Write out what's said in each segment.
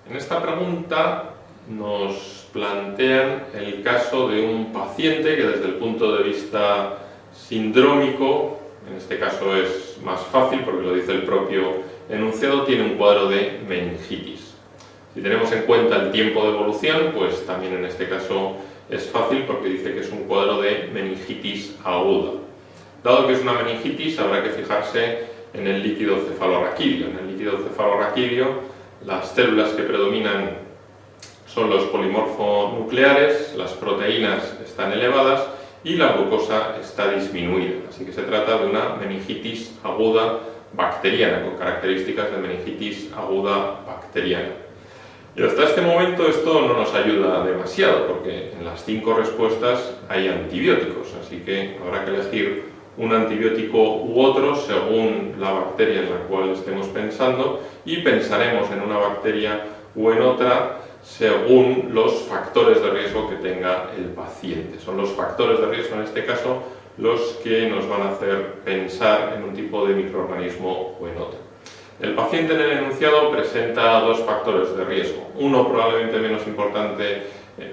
En esta pregunta nos plantean el caso de un paciente que desde el punto de vista sindrómico, en este caso es más fácil porque lo dice el propio enunciado, tiene un cuadro de meningitis. Si tenemos en cuenta el tiempo de evolución, pues también en este caso es fácil porque dice que es un cuadro de meningitis aguda. Dado que es una meningitis, habrá que fijarse en el líquido cefalorraquídeo. En el líquido cefalorraquídeo, las células que predominan son los polimorfonucleares, las proteínas están elevadas y la glucosa está disminuida. Así que se trata de una meningitis aguda bacteriana, con características de meningitis aguda bacteriana. Y hasta este momento esto no nos ayuda demasiado, porque en las 5 respuestas hay antibióticos, así que habrá que elegir un antibiótico u otro según la bacteria en la cual estemos pensando, y pensaremos en una bacteria u en otra según los factores de riesgo que tenga el paciente. Son los factores de riesgo en este caso los que nos van a hacer pensar en un tipo de microorganismo o en otro. El paciente en el enunciado presenta 2 factores de riesgo, uno probablemente menos importante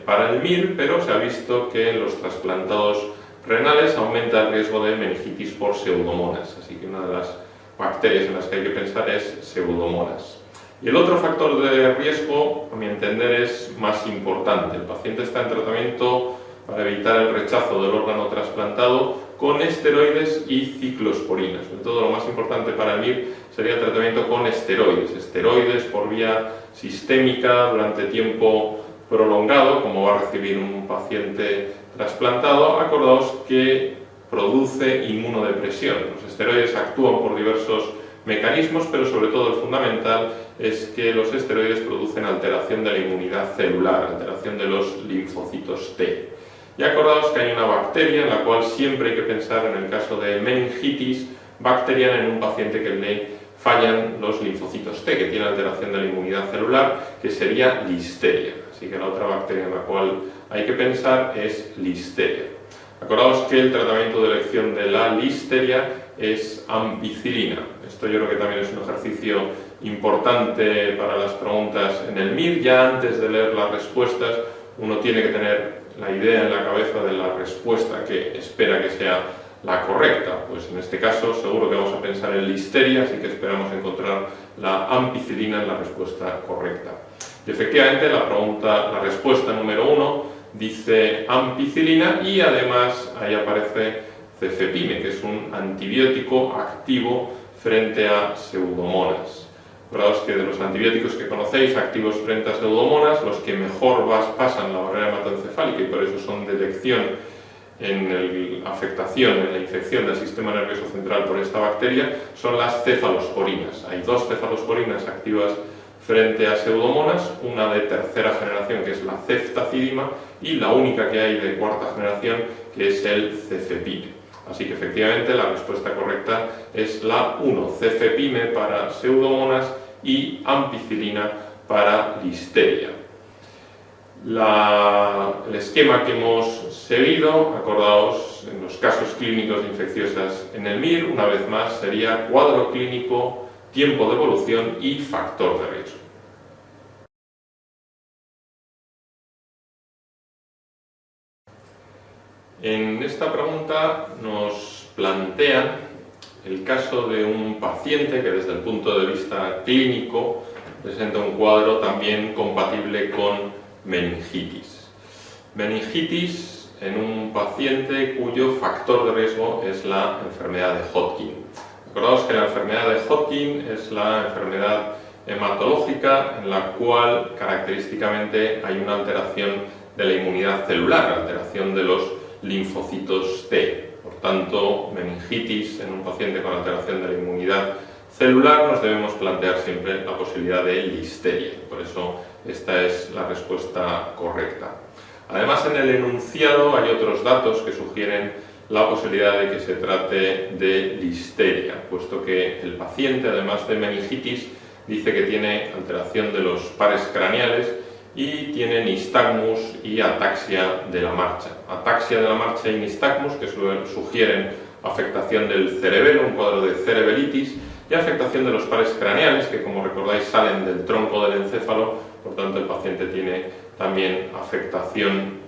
para el MIR, pero se ha visto que en los trasplantados renales aumenta el riesgo de meningitis por pseudomonas, así que una de las bacterias en las que hay que pensar es pseudomonas. Y el otro factor de riesgo, a mi entender, es más importante. El paciente está en tratamiento para evitar el rechazo del órgano trasplantado con esteroides y ciclosporinas. Sobre todo lo más importante para el MIR sería el tratamiento con esteroides por vía sistémica durante tiempo prolongado, como va a recibir un paciente trasplantado. Acordaos que produce inmunodepresión. Los esteroides actúan por diversos mecanismos, pero sobre todo el fundamental es que los esteroides producen alteración de la inmunidad celular, alteración de los linfocitos T. Y acordaos que hay una bacteria en la cual siempre hay que pensar en el caso de meningitis bacteriana en un paciente que le fallan los linfocitos T, que tiene alteración de la inmunidad celular, que sería Listeria. Así que la otra bacteria en la cual hay que pensar es Listeria. Acordaos que el tratamiento de elección de la Listeria es ampicilina. Esto yo creo que también es un ejercicio importante para las preguntas en el MIR. Ya antes de leer las respuestas, uno tiene que tener la idea en la cabeza de la respuesta que espera que sea la correcta. Pues en este caso seguro que vamos a pensar en Listeria, así que esperamos encontrar la ampicilina en la respuesta correcta. Y efectivamente la respuesta número 1 dice ampicilina y además ahí aparece cefepime, que es un antibiótico activo frente a pseudomonas. Acordaos que de los antibióticos que conocéis activos frente a pseudomonas, los que mejor pasan la barrera hematoencefálica y por eso son de elección en la afectación, en la infección del sistema nervioso central por esta bacteria, son las cefalosporinas. Hay 2 cefalosporinas activas frente a pseudomonas, una de tercera generación que es la ceftazidima y la única que hay de cuarta generación que es el cefepime. Así que efectivamente la respuesta correcta es la 1, cefepime para pseudomonas y ampicilina para Listeria. El esquema que hemos seguido, acordaos, en los casos clínicos de infecciosas en el MIR, una vez más sería cuadro clínico, tiempo de evolución y factor de riesgo. En esta pregunta nos plantean el caso de un paciente que desde el punto de vista clínico presenta un cuadro también compatible con meningitis. Meningitis en un paciente cuyo factor de riesgo es la enfermedad de Hodgkin. Acordaos que la enfermedad de Hodgkin es la enfermedad hematológica en la cual característicamente hay una alteración de la inmunidad celular, alteración de los linfocitos T. Por tanto, meningitis en un paciente con alteración de la inmunidad celular nos debemos plantear siempre la posibilidad de Listeria. Por eso esta es la respuesta correcta. Además, en el enunciado hay otros datos que sugieren la posibilidad de que se trate de Listeria, puesto que el paciente, además de meningitis, dice que tiene alteración de los pares craneales y tiene nistagmus y ataxia de la marcha. Ataxia de la marcha y nistagmus que sugieren afectación del cerebelo, un cuadro de cerebelitis, y afectación de los pares craneales que, como recordáis, salen del tronco del encéfalo por tanto el paciente tiene también afectación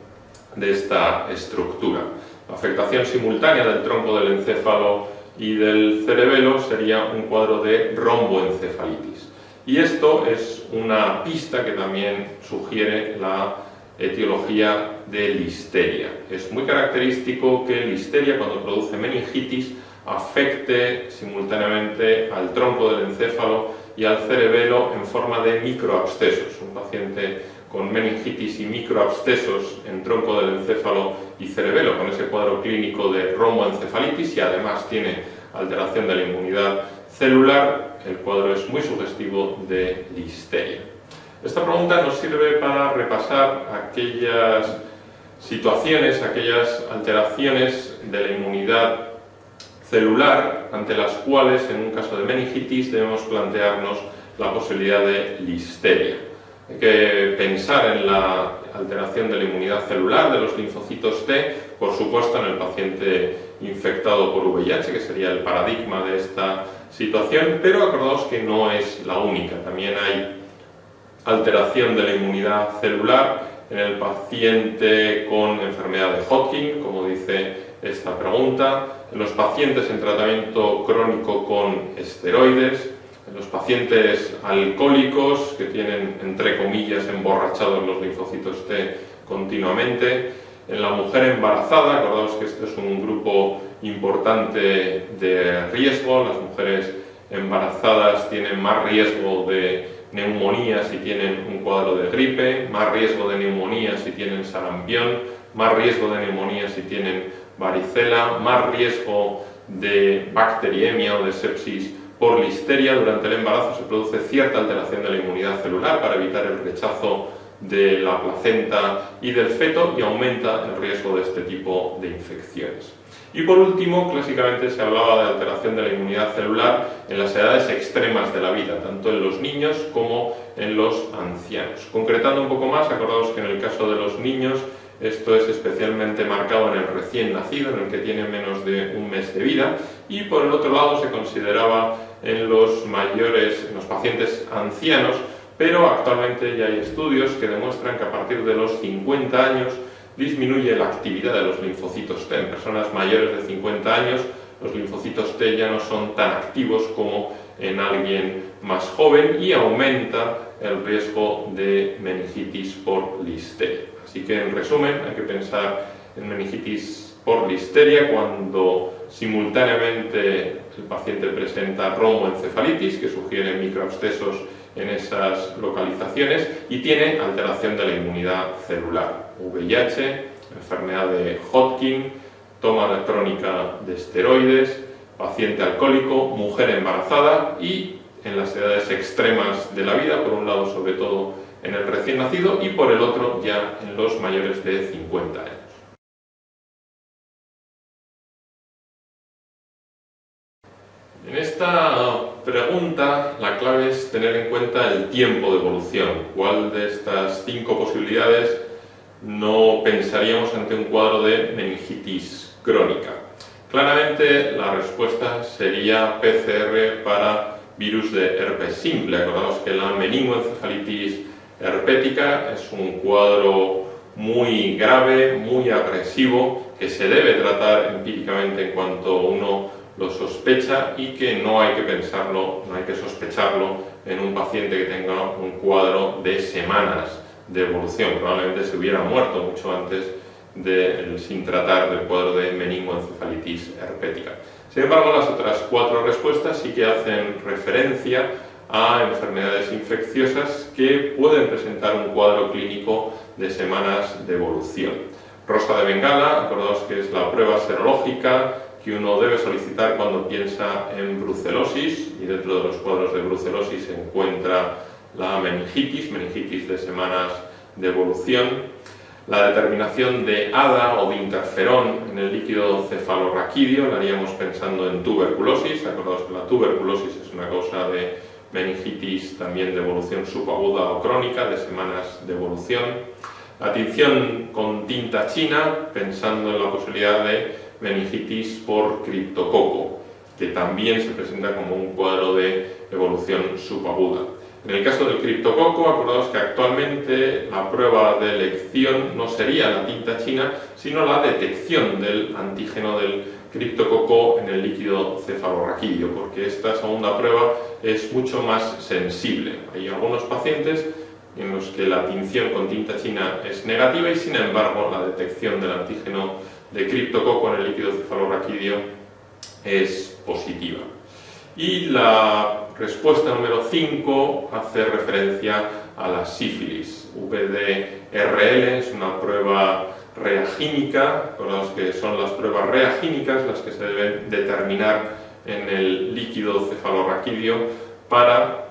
de esta estructura. La afectación simultánea del tronco del encéfalo y del cerebelo sería un cuadro de romboencefalitis. Y esto es una pista que también sugiere la etiología de listeria. Es muy característico que listeria, cuando produce meningitis, afecte simultáneamente al tronco del encéfalo y al cerebelo en forma de microabscesos. Un paciente con meningitis y microabscesos en tronco del encéfalo y cerebelo, con ese cuadro clínico de romboencefalitis, y además tiene alteración de la inmunidad celular, el cuadro es muy sugestivo de listeria. Esta pregunta nos sirve para repasar aquellas situaciones, aquellas alteraciones de la inmunidad celular ante las cuales, en un caso de meningitis, debemos plantearnos la posibilidad de listeria. Hay que pensar en la alteración de la inmunidad celular de los linfocitos T, por supuesto en el paciente infectado por VIH, que sería el paradigma de esta situación, pero acordaos que no es la única. También hay alteración de la inmunidad celular en el paciente con enfermedad de Hodgkin, como dice esta pregunta, en los pacientes en tratamiento crónico con esteroides, en los pacientes alcohólicos que tienen, entre comillas, emborrachados los linfocitos T continuamente, en la mujer embarazada. Acordaos que este es un grupo importante de riesgo. Las mujeres embarazadas tienen más riesgo de neumonía si tienen un cuadro de gripe, más riesgo de neumonía si tienen sarampión, más riesgo de neumonía si tienen varicela, más riesgo de bacteriemia o de sepsis por listeria. Durante el embarazo se produce cierta alteración de la inmunidad celular para evitar el rechazo de la placenta y del feto, y aumenta el riesgo de este tipo de infecciones. Y por último, clásicamente se hablaba de alteración de la inmunidad celular en las edades extremas de la vida, tanto en los niños como en los ancianos. Concretando un poco más, acordaos que en el caso de los niños esto es especialmente marcado en el recién nacido, en el que tiene menos de un mes de vida, y por el otro lado se consideraba en los mayores, en los pacientes ancianos, pero actualmente ya hay estudios que demuestran que a partir de los 50 años disminuye la actividad de los linfocitos T. En personas mayores de 50 años los linfocitos T ya no son tan activos como en alguien más joven, y aumenta el riesgo de meningitis por listeria. Así que, en resumen, hay que pensar en meningitis por listeria cuando simultáneamente el paciente presenta romboencefalitis, que sugiere microabscesos en esas localizaciones, y tiene alteración de la inmunidad celular. VIH, enfermedad de Hodgkin, toma crónica de esteroides, paciente alcohólico, mujer embarazada y en las edades extremas de la vida, por un lado sobre todo en el recién nacido y por el otro ya en los mayores de 50 años. En esta pregunta la clave es tener en cuenta el tiempo de evolución. ¿Cuál de estas 5 posibilidades no pensaríamos ante un cuadro de meningitis crónica? Claramente la respuesta sería PCR para virus de herpes simple. Acordamos que la meningoencefalitis herpética es un cuadro muy grave, muy agresivo, que se debe tratar empíricamente en cuanto uno lo sospecha, y que no hay que pensarlo, no hay que sospecharlo en un paciente que tenga un cuadro de semanas de evolución. Probablemente se hubiera muerto mucho antes sin tratar del cuadro de meningoencefalitis herpética. Sin embargo, las otras 4 respuestas sí que hacen referencia a enfermedades infecciosas que pueden presentar un cuadro clínico de semanas de evolución. Rosa de Bengala, acordaos que es la prueba serológica que uno debe solicitar cuando piensa en brucelosis, y dentro de los cuadros de brucelosis se encuentra la meningitis de semanas de evolución. La determinación de ADA o de interferón en el líquido cefalorraquídeo la haríamos pensando en tuberculosis. Acordaos que la tuberculosis es una causa de meningitis también de evolución subaguda o crónica, de semanas de evolución. La tinción con tinta china, pensando en la posibilidad de meningitis por criptococo, que también se presenta como un cuadro de evolución subaguda. En el caso del criptococo, acordaos que actualmente la prueba de elección no sería la tinta china, sino la detección del antígeno del criptococo en el líquido cefalorraquídeo, porque esta segunda prueba es mucho más sensible. Hay algunos pacientes en los que la tinción con tinta china es negativa y, sin embargo, la detección del antígeno de criptococo en el líquido cefalorraquídeo es positiva. Y la respuesta número 5 hace referencia a la sífilis. VDRL es una prueba reagínica, acordaos que son las pruebas reagínicas las que se deben determinar en el líquido cefalorraquídeo para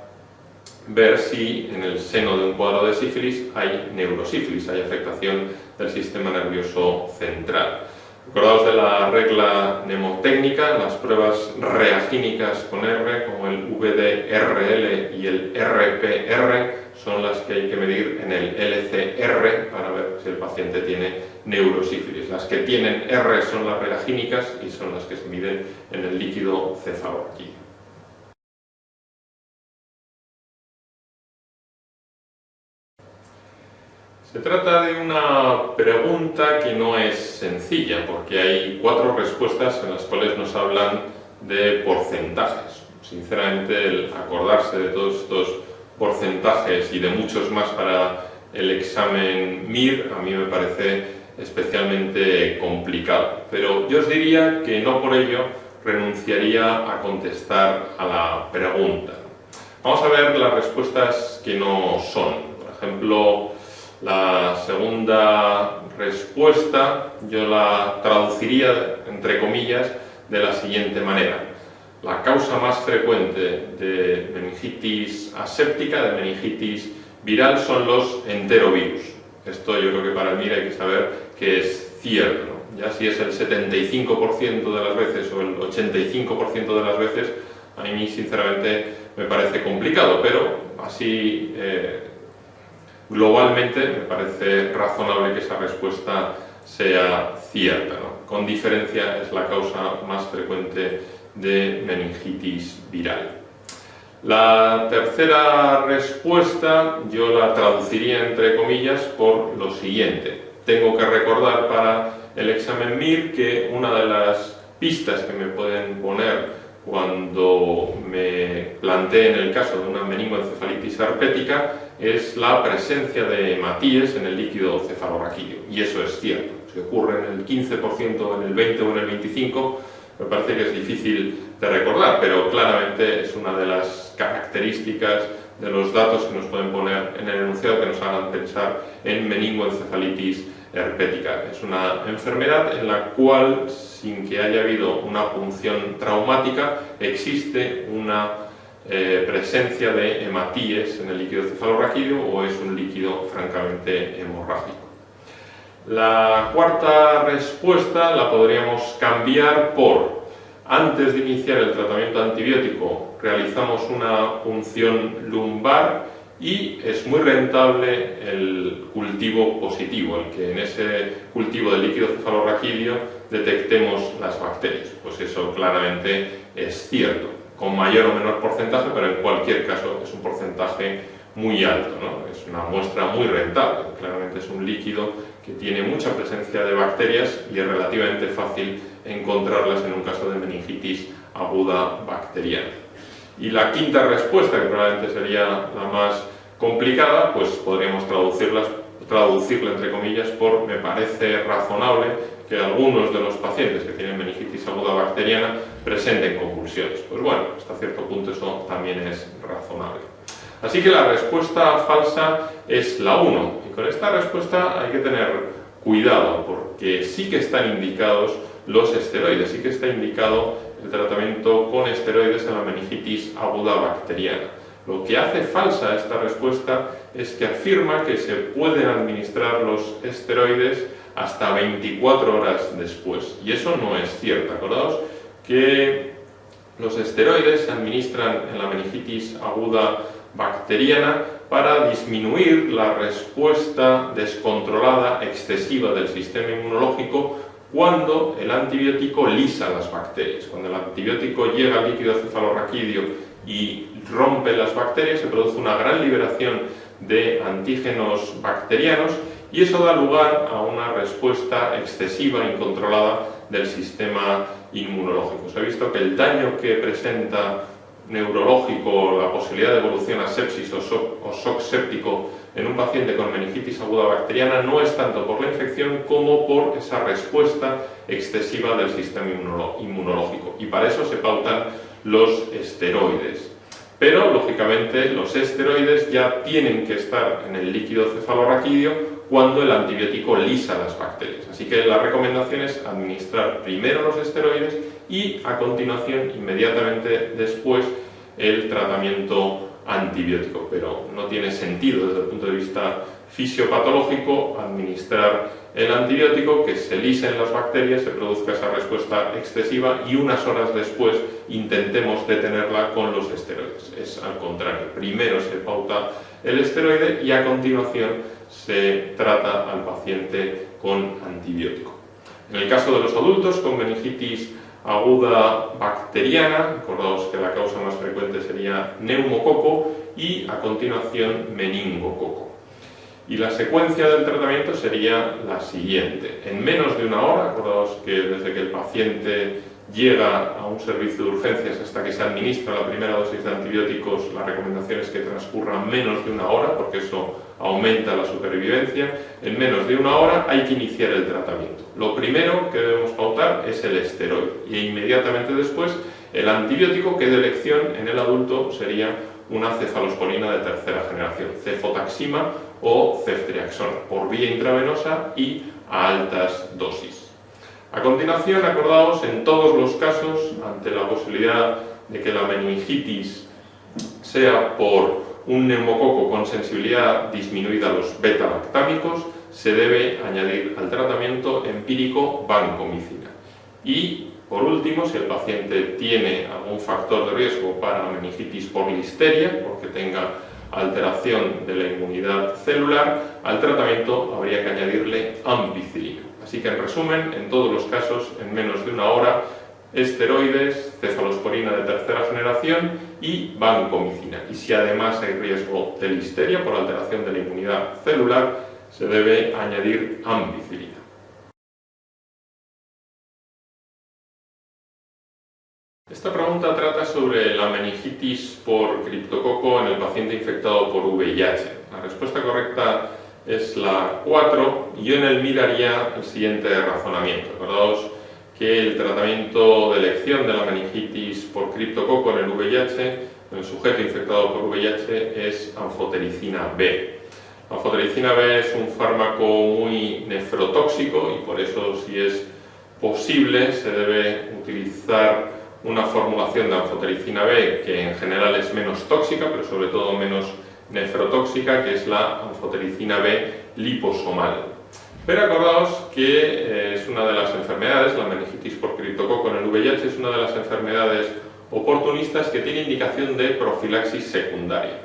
ver si en el seno de un cuadro de sífilis hay neurosífilis, hay afectación del sistema nervioso central. Acordaos de la regla mnemotécnica, las pruebas reagínicas con R, como el VDRL y el RPR, son las que hay que medir en el LCR para ver si el paciente tiene neurosífilis. Las que tienen R son las reagínicas y son las que se miden en el líquido cefalorraquídeo. Se trata de una pregunta que no es sencilla, porque hay 4 respuestas en las cuales nos hablan de porcentajes. Sinceramente, el acordarse de todos estos porcentajes y de muchos más para el examen MIR a mí me parece especialmente complicado. Pero yo os diría que no por ello renunciaría a contestar a la pregunta. Vamos a ver las respuestas que no son. Por ejemplo, la segunda respuesta yo la traduciría, entre comillas, de la siguiente manera. La causa más frecuente de meningitis aséptica, de meningitis viral, son los enterovirus. Esto yo creo que para el MIR hay que saber que es cierto, ¿no? Ya si es el 75% de las veces o el 85% de las veces, a mí sinceramente me parece complicado, pero así globalmente me parece razonable que esa respuesta sea cierta, ¿no? Con diferencia es la causa más frecuente de meningitis viral. La tercera respuesta yo la traduciría entre comillas por lo siguiente. Tengo que recordar para el examen MIR que una de las pistas que me pueden poner cuando me planteen el caso de una meningoencefalitis herpética es la presencia de hematíes en el líquido cefalorraquídeo. Y eso es cierto. Si ocurre en el 15%, en el 20% o en el 25%, me parece que es difícil de recordar, pero claramente es una de las características de los datos que nos pueden poner en el enunciado que nos hagan pensar en meningoencefalitis herpética. Es una enfermedad en la cual, sin que haya habido una punción traumática, existe una presencia de hematíes en el líquido cefalorraquídeo o es un líquido francamente hemorrágico. La cuarta respuesta la podríamos cambiar por: antes de iniciar el tratamiento antibiótico realizamos una punción lumbar y es muy rentable el cultivo positivo, el que en ese cultivo del líquido cefalorraquídeo detectemos las bacterias. Pues eso claramente es cierto, con mayor o menor porcentaje, pero en cualquier caso es un porcentaje muy alto, ¿no? Es una muestra muy rentable, claramente es un líquido que tiene mucha presencia de bacterias y es relativamente fácil encontrarlas en un caso de meningitis aguda bacteriana. Y la quinta respuesta, que probablemente sería la más complicada, pues podríamos traducirla entre comillas por: me parece razonable que algunos de los pacientes que tienen meningitis aguda bacteriana presenten convulsiones. Pues bueno, hasta cierto punto eso también es razonable. Así que la respuesta falsa es la 1, y con esta respuesta hay que tener cuidado, porque sí que están indicados los esteroides, sí que está indicado el tratamiento con esteroides en la meningitis aguda bacteriana. Lo que hace falsa esta respuesta es que afirma que se pueden administrar los esteroides hasta 24 horas después, y eso no es cierto. Acordaos que los esteroides se administran en la meningitis aguda bacteriana para disminuir la respuesta descontrolada excesiva del sistema inmunológico cuando el antibiótico lisa las bacterias. Cuando el antibiótico llega al líquido cefalorraquídeo y rompe las bacterias, se produce una gran liberación de antígenos bacterianos y eso da lugar a una respuesta excesiva, incontrolada del sistema inmunológico. Se ha visto que el daño que presenta neurológico, la posibilidad de evolución a sepsis o shock séptico en un paciente con meningitis aguda bacteriana no es tanto por la infección como por esa respuesta excesiva del sistema inmunológico, y para eso se pautan los esteroides. Pero, lógicamente, los esteroides ya tienen que estar en el líquido cefalorraquídeo cuando el antibiótico lisa las bacterias. Así que la recomendación es administrar primero los esteroides y, a continuación, inmediatamente después, el tratamiento antibiótico. Pero no tiene sentido, desde el punto de vista fisiopatológico, administrar el antibiótico, que se lisen las bacterias, se produzca esa respuesta excesiva y unas horas después intentemos detenerla con los esteroides. Es al contrario, primero se pauta el esteroide y a continuación se trata al paciente con antibiótico. En el caso de los adultos con meningitis aguda bacteriana, acordaos que la causa más frecuente sería neumococo y a continuación meningococo. Y la secuencia del tratamiento sería la siguiente. En menos de una hora, acordaos que desde que el paciente llega a un servicio de urgencias hasta que se administra la primera dosis de antibióticos, la recomendación es que transcurra menos de una hora, porque eso aumenta la supervivencia. En menos de una hora hay que iniciar el tratamiento. Lo primero que debemos pautar es el esteroide e inmediatamente después el antibiótico, que de elección en el adulto sería una cefalosporina de tercera generación, cefotaxima o ceftriaxona, por vía intravenosa y a altas dosis. A continuación, acordaos, en todos los casos, ante la posibilidad de que la meningitis sea por un neumococo con sensibilidad disminuida a los beta-lactámicos, se debe añadir al tratamiento empírico vancomicina. Y, por último, si el paciente tiene algún factor de riesgo para meningitis por listeria, porque tenga alteración de la inmunidad celular, al tratamiento habría que añadirle ampicilina. Así que, en resumen, en todos los casos, en menos de una hora, esteroides, cefalosporina de tercera generación y vancomicina. Y si además hay riesgo de listeria por alteración de la inmunidad celular, se debe añadir ampicilina. Esta pregunta trata sobre la meningitis por criptococo en el paciente infectado por VIH. La respuesta correcta es la 4 y yo en él miraría el siguiente razonamiento. Acordaos que el tratamiento de elección de la meningitis por criptococo en el VIH, en el sujeto infectado por VIH, es anfotericina B. La anfotericina B es un fármaco muy nefrotóxico y por eso, si es posible, se debe utilizar una formulación de anfotericina B que en general es menos tóxica, pero sobre todo menos nefrotóxica, que es la anfotericina B liposomal. Pero acordaos que es una de las enfermedades, la meningitis por criptococo en el VIH, es una de las enfermedades oportunistas que tiene indicación de profilaxis secundaria.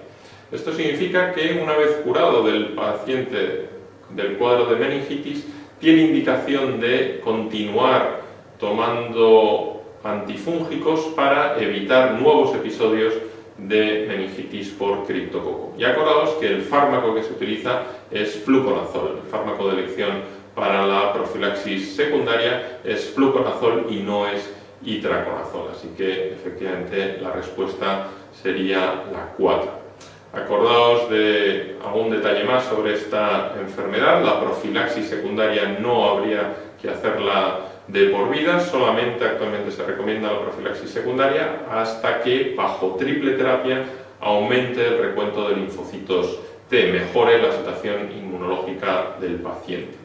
Esto significa que una vez curado del paciente del cuadro de meningitis, tiene indicación de continuar tomando antifúngicos para evitar nuevos episodios de meningitis por criptococo. Y acordaos que el fármaco que se utiliza es fluconazol. El fármaco de elección para la profilaxis secundaria es fluconazol y no es itraconazol. Así que, efectivamente, la respuesta sería la 4. Acordaos de algún detalle más sobre esta enfermedad. La profilaxis secundaria no habría que hacerla de por vida, solamente actualmente se recomienda la profilaxis secundaria hasta que, bajo triple terapia, aumente el recuento de linfocitos T, mejore la situación inmunológica del paciente.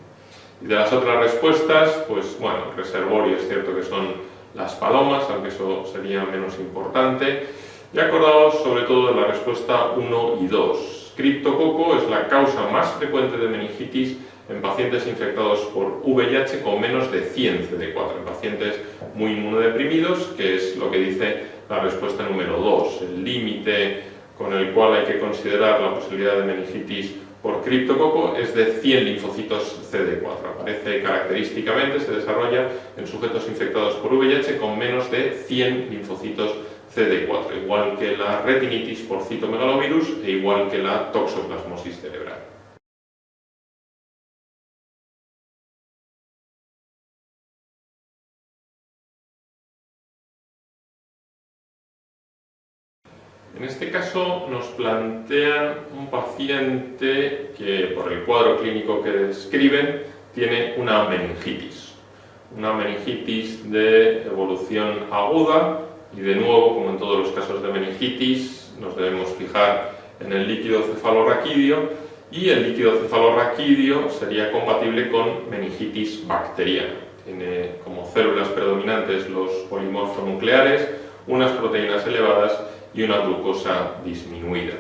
Y de las otras respuestas, pues bueno, el reservorio es cierto que son las palomas, aunque eso sería menos importante. Y acordaos sobre todo de la respuesta 1 y 2. Criptococo es la causa más frecuente de meningitis en pacientes infectados por VIH con menos de 100 CD4, en pacientes muy inmunodeprimidos, que es lo que dice la respuesta número 2. El límite con el cual hay que considerar la posibilidad de meningitis por criptococo es de 100 linfocitos CD4. Aparece característicamente, se desarrolla en sujetos infectados por VIH con menos de 100 linfocitos CD4, igual que la retinitis por citomegalovirus e igual que la toxoplasmosis cerebral. En este caso nos plantean un paciente que, por el cuadro clínico que describen, tiene una meningitis de evolución aguda, y de nuevo, como en todos los casos de meningitis, nos debemos fijar en el líquido cefalorraquídeo, y el líquido cefalorraquídeo sería compatible con meningitis bacteriana. Tiene como células predominantes los polimorfonucleares, unas proteínas elevadas y una glucosa disminuida.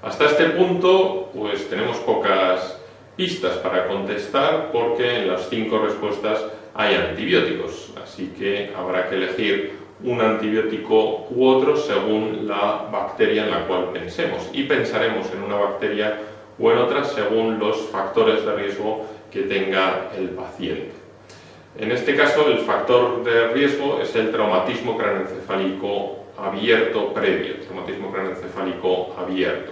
Hasta este punto, pues tenemos pocas pistas para contestar, porque en las 5 respuestas hay antibióticos, así que habrá que elegir un antibiótico u otro según la bacteria en la cual pensemos, y pensaremos en una bacteria o en otra según los factores de riesgo que tenga el paciente. En este caso, el factor de riesgo es el traumatismo craneoencefálico abierto previo, traumatismo craneoencefálico abierto.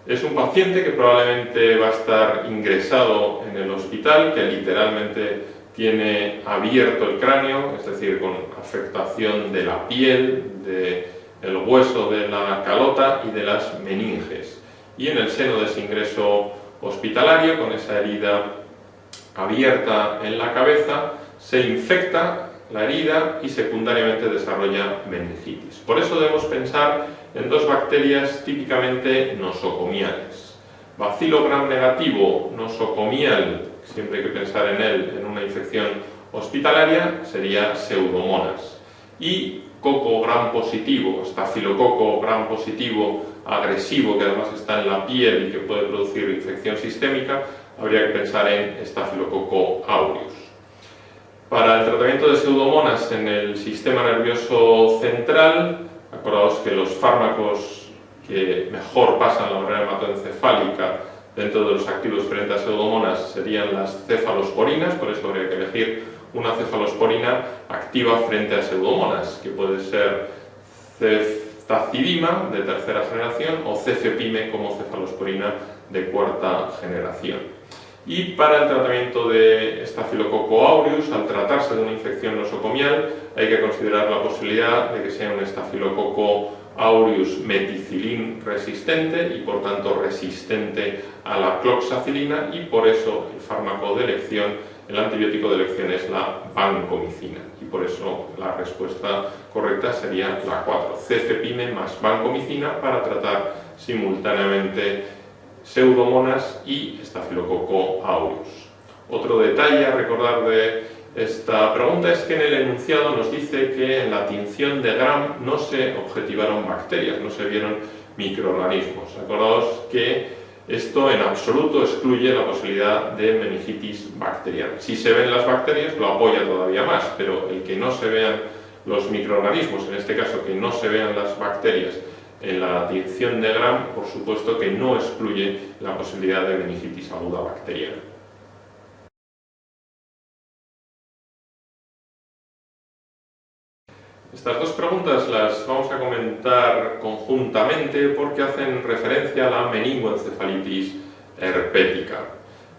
Es un paciente que probablemente va a estar ingresado en el hospital, que literalmente tiene abierto el cráneo, es decir, con afectación de la piel, del hueso de la calota y de las meninges. Y en el seno de ese ingreso hospitalario, con esa herida abierta en la cabeza, se infecta la herida y secundariamente desarrolla meningitis. Por eso debemos pensar en 2 bacterias típicamente nosocomiales. Bacilo gram negativo nosocomial, siempre hay que pensar en él en una infección hospitalaria, sería Pseudomonas. Y coco gram positivo, estafilococo gram positivo agresivo, que además está en la piel y que puede producir infección sistémica, habría que pensar en Staphylococcus aureus. Para el tratamiento de Pseudomonas en el sistema nervioso central, acordaos que los fármacos que mejor pasan la barrera hematoencefálica dentro de los activos frente a Pseudomonas serían las cefalosporinas, por eso habría que elegir una cefalosporina activa frente a Pseudomonas, que puede ser ceftazidima de 3ª generación o cefepime como cefalosporina de 4ª generación. Y para el tratamiento de Staphylococcus aureus, al tratarse de una infección nosocomial, hay que considerar la posibilidad de que sea un Staphylococcus aureus meticilin resistente y por tanto resistente a la cloxacilina, y por eso el fármaco de elección, el antibiótico de elección es la vancomicina, y por eso la respuesta correcta sería la 4, cefepime más vancomicina, para tratar simultáneamente Pseudomonas y Staphylococcus aureus. Otro detalle a recordar de esta pregunta es que en el enunciado nos dice que en la tinción de Gram no se objetivaron bacterias, no se vieron microorganismos. Acordaos que esto en absoluto excluye la posibilidad de meningitis bacteriana. Si se ven las bacterias lo apoya todavía más, pero el que no se vean los microorganismos, en este caso que no se vean las bacterias en la tinción de Gram, por supuesto que no excluye la posibilidad de meningitis aguda bacteriana. Estas 2 preguntas las vamos a comentar conjuntamente porque hacen referencia a la meningoencefalitis herpética.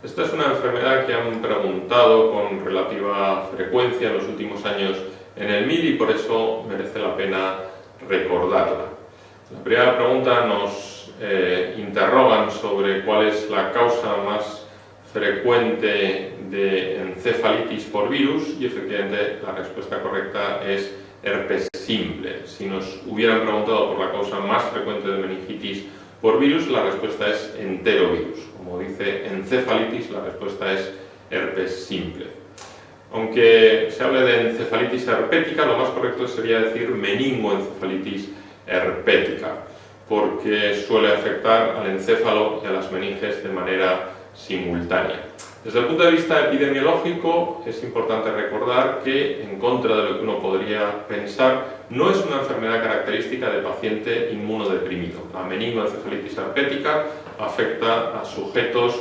Esta es una enfermedad que han preguntado con relativa frecuencia en los últimos años en el MIR, y por eso merece la pena recordarla. La primera pregunta nos interrogan sobre cuál es la causa más frecuente de encefalitis por virus, y efectivamente la respuesta correcta es herpes simple. Si nos hubieran preguntado por la causa más frecuente de meningitis por virus, la respuesta es enterovirus. Como dice encefalitis, la respuesta es herpes simple. Aunque se hable de encefalitis herpética, lo más correcto sería decir meningoencefalitis herpética, porque suele afectar al encéfalo y a las meninges de manera simultánea. Desde el punto de vista epidemiológico, es importante recordar que, en contra de lo que uno podría pensar, no es una enfermedad característica de paciente inmunodeprimido. La meningoencefalitis herpética afecta a sujetos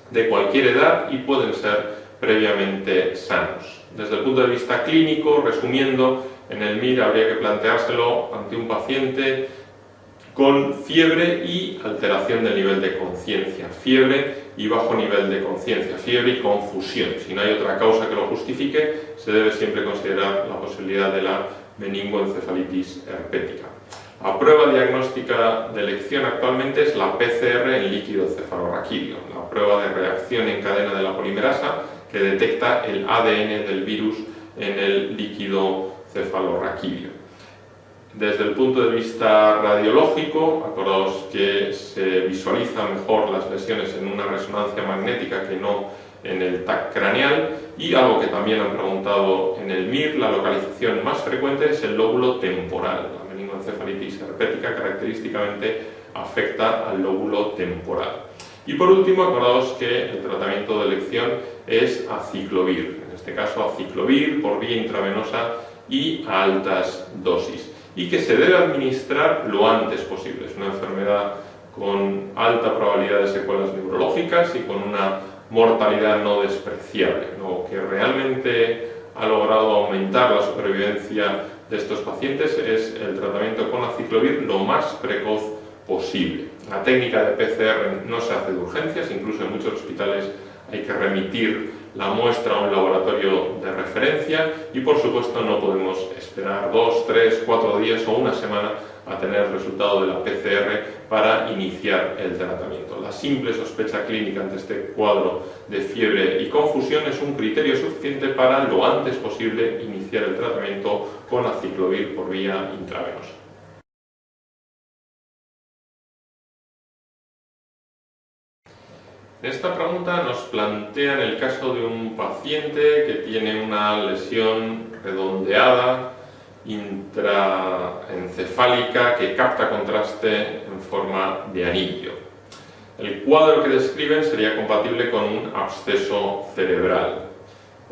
de cualquier edad y pueden ser previamente sanos. Desde el punto de vista clínico, resumiendo, en el MIR habría que planteárselo ante un paciente con fiebre y alteración del nivel de conciencia, fiebre y bajo nivel de conciencia, fiebre y confusión. Si no hay otra causa que lo justifique, se debe siempre considerar la posibilidad de la meningoencefalitis herpética. La prueba diagnóstica de elección actualmente es la PCR en líquido cefalorraquídeo, la prueba de reacción en cadena de la polimerasa que detecta el ADN del virus en el líquido cefalorraquídeo. Desde el punto de vista radiológico, acordaos que se visualizan mejor las lesiones en una resonancia magnética que no en el TAC craneal, y algo que también han preguntado en el MIR, la localización más frecuente es el lóbulo temporal. La meningoencefalitis herpética característicamente afecta al lóbulo temporal. Y por último, acordaos que el tratamiento de elección es aciclovir, en este caso aciclovir por vía intravenosa y a altas dosis, y que se debe administrar lo antes posible. Es una enfermedad con alta probabilidad de secuelas neurológicas y con una mortalidad no despreciable. Lo que realmente ha logrado aumentar la supervivencia de estos pacientes es el tratamiento con aciclovir lo más precoz posible. La técnica de PCR no se hace de urgencias, incluso en muchos hospitales hay que remitir la muestra a un laboratorio de referencia y por supuesto no podemos esperar 2, 3, 4 días o una semana a tener el resultado de la PCR para iniciar el tratamiento. La simple sospecha clínica ante este cuadro de fiebre y confusión es un criterio suficiente para lo antes posible iniciar el tratamiento con aciclovir por vía intravenosa. En esta pregunta nos plantean el caso de un paciente que tiene una lesión redondeada intraencefálica que capta contraste en forma de anillo. El cuadro que describen sería compatible con un absceso cerebral.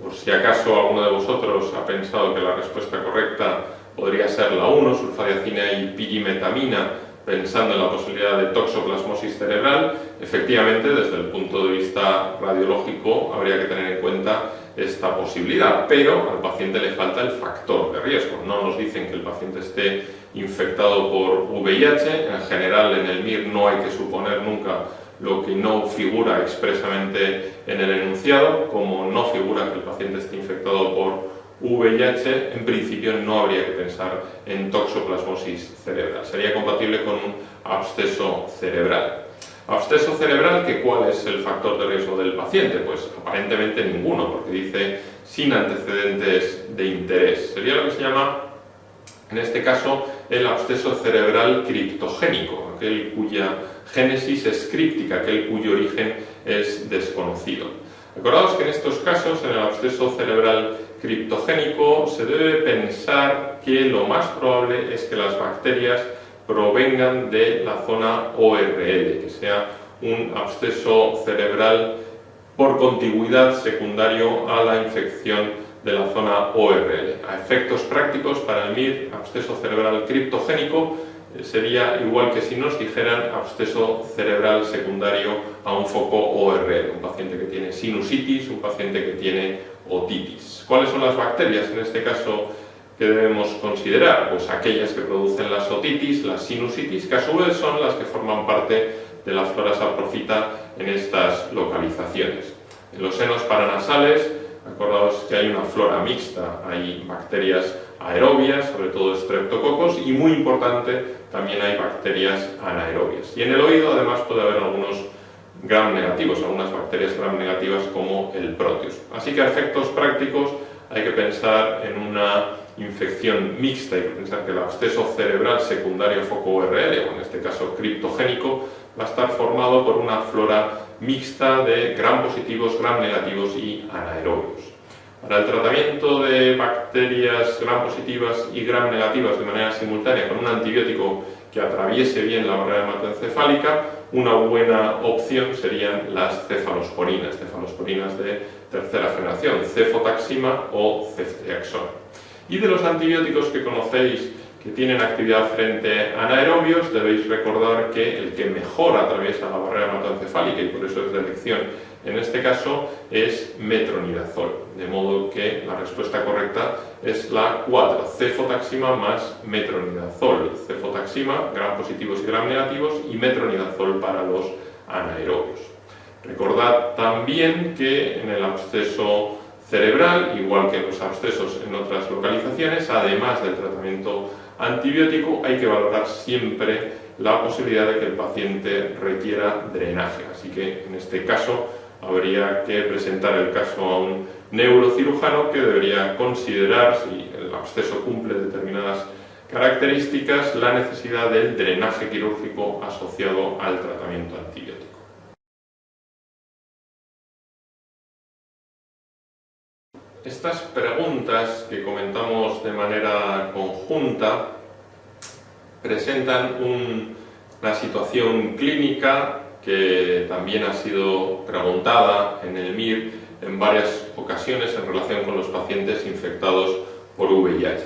Por si acaso alguno de vosotros ha pensado que la respuesta correcta podría ser la 1, sulfadiacina y pirimetamina, pensando en la posibilidad de toxoplasmosis cerebral, efectivamente, desde el punto de vista radiológico, habría que tener en cuenta esta posibilidad, pero al paciente le falta el factor de riesgo. No nos dicen que el paciente esté infectado por VIH, en general en el MIR no hay que suponer nunca lo que no figura expresamente en el enunciado, como no figura que el paciente esté infectado por VIH, en principio no habría que pensar en toxoplasmosis cerebral. Sería compatible con un absceso cerebral. Absceso cerebral, ¿cuál es el factor de riesgo del paciente? Pues aparentemente ninguno, porque dice sin antecedentes de interés. Sería lo que se llama, en este caso, el absceso cerebral criptogénico, aquel cuya génesis es críptica, aquel cuyo origen es desconocido. Acordaos que en estos casos, en el absceso cerebral criptogénico, se debe pensar que lo más probable es que las bacterias provengan de la zona ORL, que sea un absceso cerebral por contigüidad secundario a la infección de la zona ORL. A efectos prácticos, para el MIR, absceso cerebral criptogénico sería igual que si nos dijeran absceso cerebral secundario a un foco ORL, un paciente que tiene sinusitis, un paciente que tiene otitis. ¿Cuáles son las bacterias en este caso que debemos considerar? Pues aquellas que producen las otitis, las sinusitis, que a su vez son las que forman parte de la flora saprofita en estas localizaciones. En los senos paranasales, acordaos que hay una flora mixta, hay bacterias aerobias, sobre todo estreptococos, y muy importante, también hay bacterias anaerobias. Y en el oído además puede haber algunos gram negativos, algunas bacterias gram negativas como el Proteus. Así que a efectos prácticos hay que pensar en una infección mixta, hay que pensar que el absceso cerebral secundario a foco ORL, o en este caso criptogénico, va a estar formado por una flora mixta de gram positivos, gram negativos y anaerobios. Para el tratamiento de bacterias gram positivas y gram negativas de manera simultánea con un antibiótico que atraviese bien la barrera hematoencefálica, una buena opción serían las cefalosporinas de tercera generación, cefotaxima o ceftriaxona. Y de los antibióticos que conocéis que tienen actividad frente a anaerobios, debéis recordar que el que mejor atraviesa la barrera hematoencefálica y por eso es de elección En este caso es metronidazol, de modo que la respuesta correcta es la 4, cefotaxima más metronidazol. Cefotaxima, gram positivos y gram negativos, y metronidazol para los anaerobios. Recordad también que en el absceso cerebral, igual que en los abscesos en otras localizaciones, además del tratamiento antibiótico, hay que valorar siempre la posibilidad de que el paciente requiera drenaje. Así que en este caso habría que presentar el caso a un neurocirujano que debería considerar, si el absceso cumple determinadas características, la necesidad del drenaje quirúrgico asociado al tratamiento antibiótico. Estas preguntas que comentamos de manera conjunta presentan una situación clínica que también ha sido preguntada en el MIR en varias ocasiones en relación con los pacientes infectados por VIH.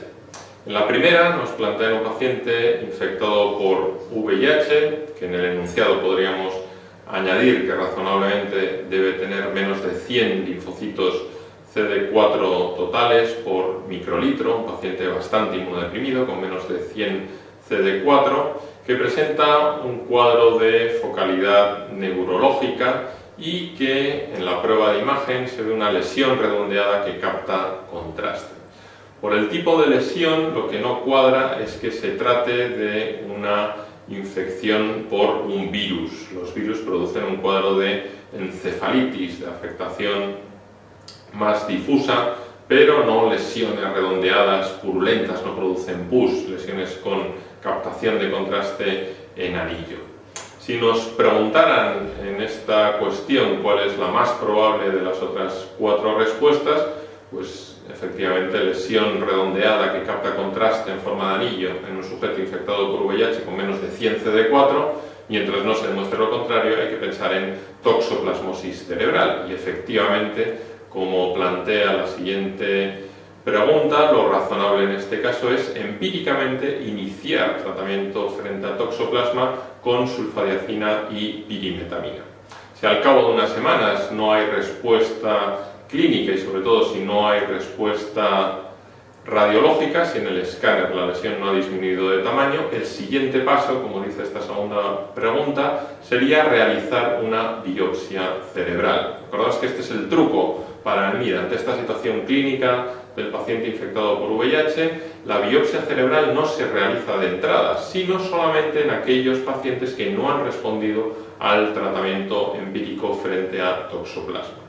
En la primera nos plantea un paciente infectado por VIH, que en el enunciado podríamos añadir que razonablemente debe tener menos de 100 linfocitos CD4 totales por microlitro, un paciente bastante inmunodeprimido con menos de 100 CD4, que presenta un cuadro de focalidad neurológica y que en la prueba de imagen se ve una lesión redondeada que capta contraste. Por el tipo de lesión, lo que no cuadra es que se trate de una infección por un virus. Los virus producen un cuadro de encefalitis, de afectación más difusa, pero no lesiones redondeadas purulentas, no producen pus, lesiones con captación de contraste en anillo. Si nos preguntaran en esta cuestión cuál es la más probable de las otras 4 respuestas, pues efectivamente lesión redondeada que capta contraste en forma de anillo en un sujeto infectado por VIH con menos de 100 CD4, mientras no se demuestre lo contrario, hay que pensar en toxoplasmosis cerebral, y efectivamente, como plantea la siguiente pregunta, lo razonable en este caso es empíricamente iniciar tratamiento frente a toxoplasma con sulfadiazina y pirimetamina. Si al cabo de unas semanas no hay respuesta clínica y sobre todo si no hay respuesta radiológica, si en el escáner la lesión no ha disminuido de tamaño, el siguiente paso, como dice esta segunda pregunta, sería realizar una biopsia cerebral. Recordad que este es el truco para el MIR. Ante esta situación clínica del paciente infectado por VIH, la biopsia cerebral no se realiza de entrada, sino solamente en aquellos pacientes que no han respondido al tratamiento empírico frente a toxoplasma.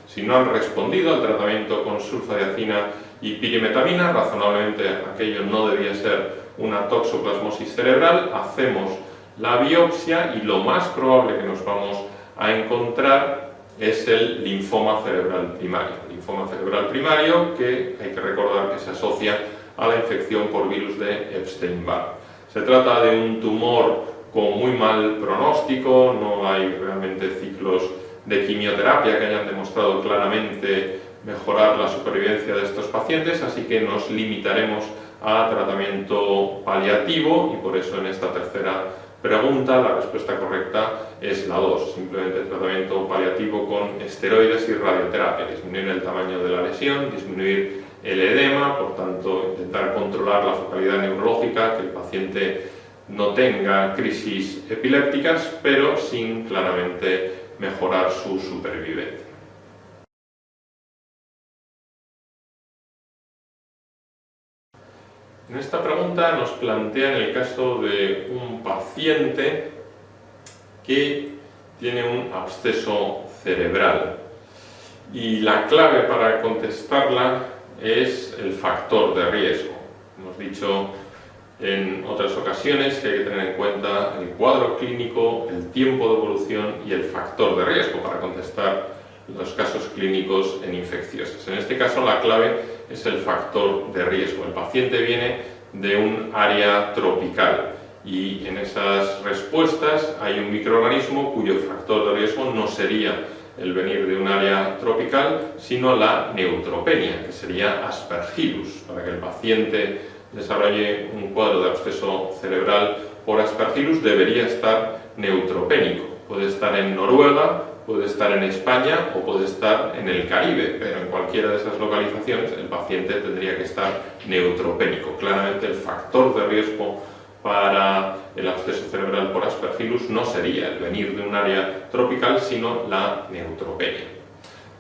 Si no han respondido al tratamiento con sulfadiazina y pirimetamina, razonablemente aquello no debía ser una toxoplasmosis cerebral, hacemos la biopsia y lo más probable que nos vamos a encontrar es el linfoma cerebral primario. Linfoma cerebral primario que hay que recordar que se asocia a la infección por virus de Epstein-Barr. Se trata de un tumor con muy mal pronóstico, no hay realmente ciclos de quimioterapia que hayan demostrado claramente mejorar la supervivencia de estos pacientes, así que nos limitaremos a tratamiento paliativo y por eso en esta tercera pregunta la respuesta correcta es la 2, simplemente tratamiento paliativo con esteroides y radioterapia, disminuir el tamaño de la lesión, disminuir el edema, por tanto intentar controlar la focalidad neurológica, que el paciente no tenga crisis epilépticas, pero sin claramente mejorar su supervivencia. En esta pregunta nos plantean el caso de un paciente que tiene un absceso cerebral y la clave para contestarla es el factor de riesgo. Hemos dicho en otras ocasiones que hay que tener en cuenta el cuadro clínico, el tiempo de evolución y el factor de riesgo para contestar los casos clínicos en infecciosas. En este caso la clave es el factor de riesgo. El paciente viene de un área tropical y en esas respuestas hay un microorganismo cuyo factor de riesgo no sería el venir de un área tropical, sino la neutropenia, que sería Aspergillus. Para que el paciente desarrolle un cuadro de absceso cerebral por Aspergillus debería estar neutropénico. Puede estar en Noruega puede estar en España o puede estar en el Caribe, pero en cualquiera de esas localizaciones el paciente tendría que estar neutropénico. Claramente el factor de riesgo para el absceso cerebral por Aspergillus no sería el venir de un área tropical, sino la neutropenia.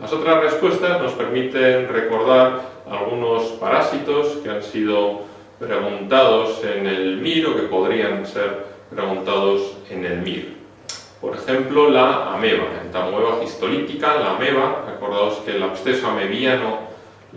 Las otras respuestas nos permiten recordar algunos parásitos que han sido preguntados en el MIR o que podrían ser preguntados en el MIR. Por ejemplo, la ameba, entamoeba histolítica, la ameba, acordaos que el absceso amebiano,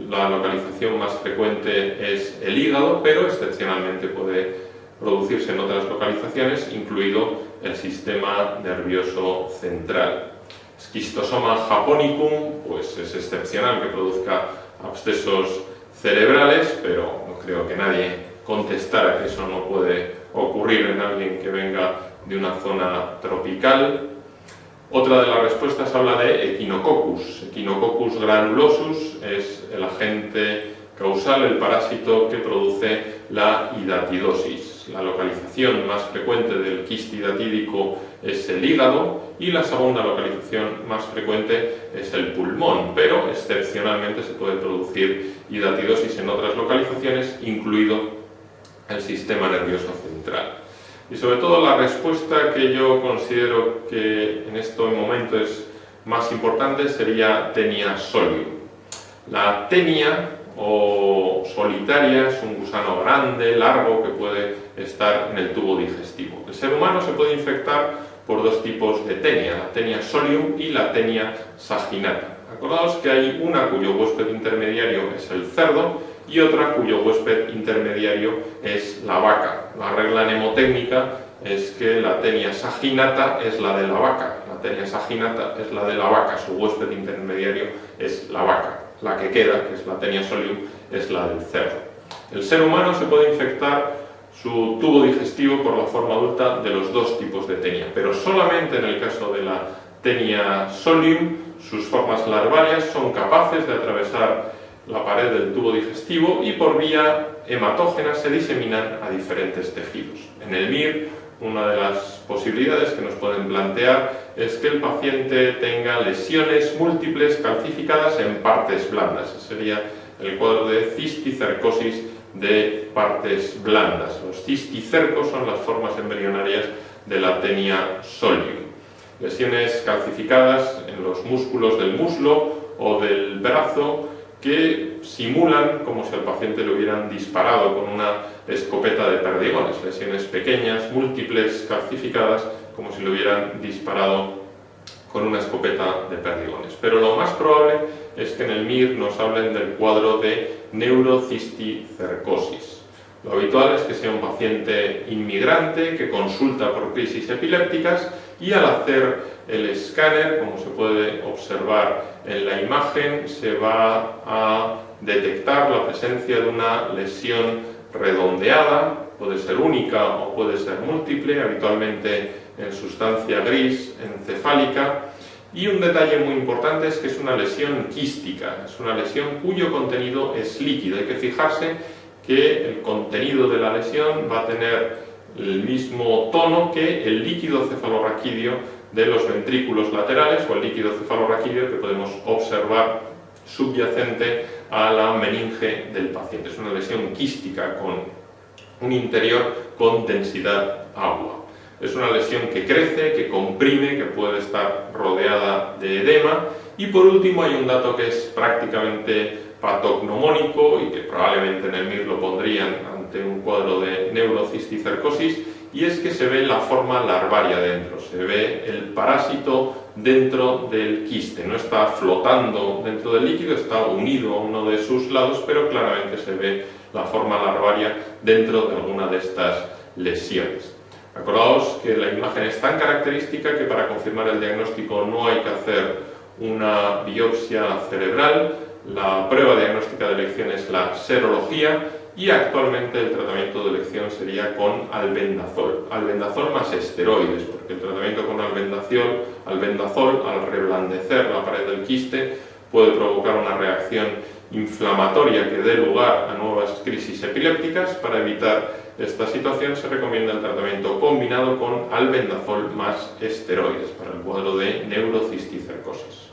la localización más frecuente es el hígado, pero excepcionalmente puede producirse en otras localizaciones, incluido el sistema nervioso central. Schistosoma japonicum, pues es excepcional que produzca abscesos cerebrales, pero no creo que nadie contestara que eso no puede ocurrir en alguien que venga de una zona tropical. Otra de las respuestas habla de Echinococcus. Echinococcus granulosus es el agente causal, el parásito que produce la hidatidosis. La localización más frecuente del quiste hidatídico es el hígado y la segunda localización más frecuente es el pulmón, pero excepcionalmente se puede producir hidatidosis en otras localizaciones, incluido el sistema nervioso central. Y sobre todo la respuesta que yo considero que en este momento es más importante sería Taenia solium. La tenia o solitaria es un gusano grande, largo, que puede estar en el tubo digestivo. El ser humano se puede infectar por dos tipos de tenia, la Taenia solium y la Taenia saginata. Acordaos que hay una cuyo huésped intermediario es el cerdo y otra cuyo huésped intermediario es la vaca. La regla mnemotécnica es que la Taenia saginata es la de la vaca, la Taenia saginata es la de la vaca, su huésped intermediario es la vaca. La que queda, que es la Taenia solium, es la del cerdo. El ser humano se puede infectar su tubo digestivo por la forma adulta de los dos tipos de tenia, pero solamente en el caso de la Taenia solium, sus formas larvarias son capaces de atravesar la pared del tubo digestivo y por vía hematógena se diseminan a diferentes tejidos. En el MIR, una de las posibilidades que nos pueden plantear es que el paciente tenga lesiones múltiples calcificadas en partes blandas. Ese sería el cuadro de cisticercosis de partes blandas. Los cisticercos son las formas embrionarias de la Taenia solium. Lesiones calcificadas en los músculos del muslo o del brazo que simulan como si al paciente le hubieran disparado con una escopeta de perdigones, lesiones pequeñas, múltiples, calcificadas, como si le hubieran disparado con una escopeta de perdigones. Pero lo más probable es que en el MIR nos hablen del cuadro de neurocisticercosis. Lo habitual es que sea un paciente inmigrante que consulta por crisis epilépticas y al hacer el escáner, como se puede observar en la imagen, se va a detectar la presencia de una lesión redondeada, puede ser única o puede ser múltiple, habitualmente en sustancia gris encefálica. Y un detalle muy importante es que es una lesión quística, es una lesión cuyo contenido es líquido. Hay que fijarse que el contenido de la lesión va a tener el mismo tono que el líquido cefalorraquídeo de los ventrículos laterales o el líquido cefalorraquídeo que podemos observar subyacente a la meninge del paciente. Es una lesión quística con un interior con densidad agua. Es una lesión que crece, que comprime, que puede estar rodeada de edema. Y por último hay un dato que es prácticamente patognomónico y que probablemente en el MIR lo pondrían ante un cuadro de neurocisticercosis, y es que se ve la forma larvaria dentro, se ve el parásito dentro del quiste, no está flotando dentro del líquido, está unido a uno de sus lados, pero claramente se ve la forma larvaria dentro de alguna de estas lesiones. Acordaos que la imagen es tan característica que para confirmar el diagnóstico no hay que hacer una biopsia cerebral. La prueba diagnóstica de elección es la serología y actualmente el tratamiento de elección sería con albendazol. Albendazol más esteroides, porque el tratamiento con albendazol, al reblandecer la pared del quiste, puede provocar una reacción inflamatoria que dé lugar a nuevas crisis epilépticas. Para evitar esta situación se recomienda el tratamiento combinado con albendazol más esteroides para el cuadro de neurocisticercosis.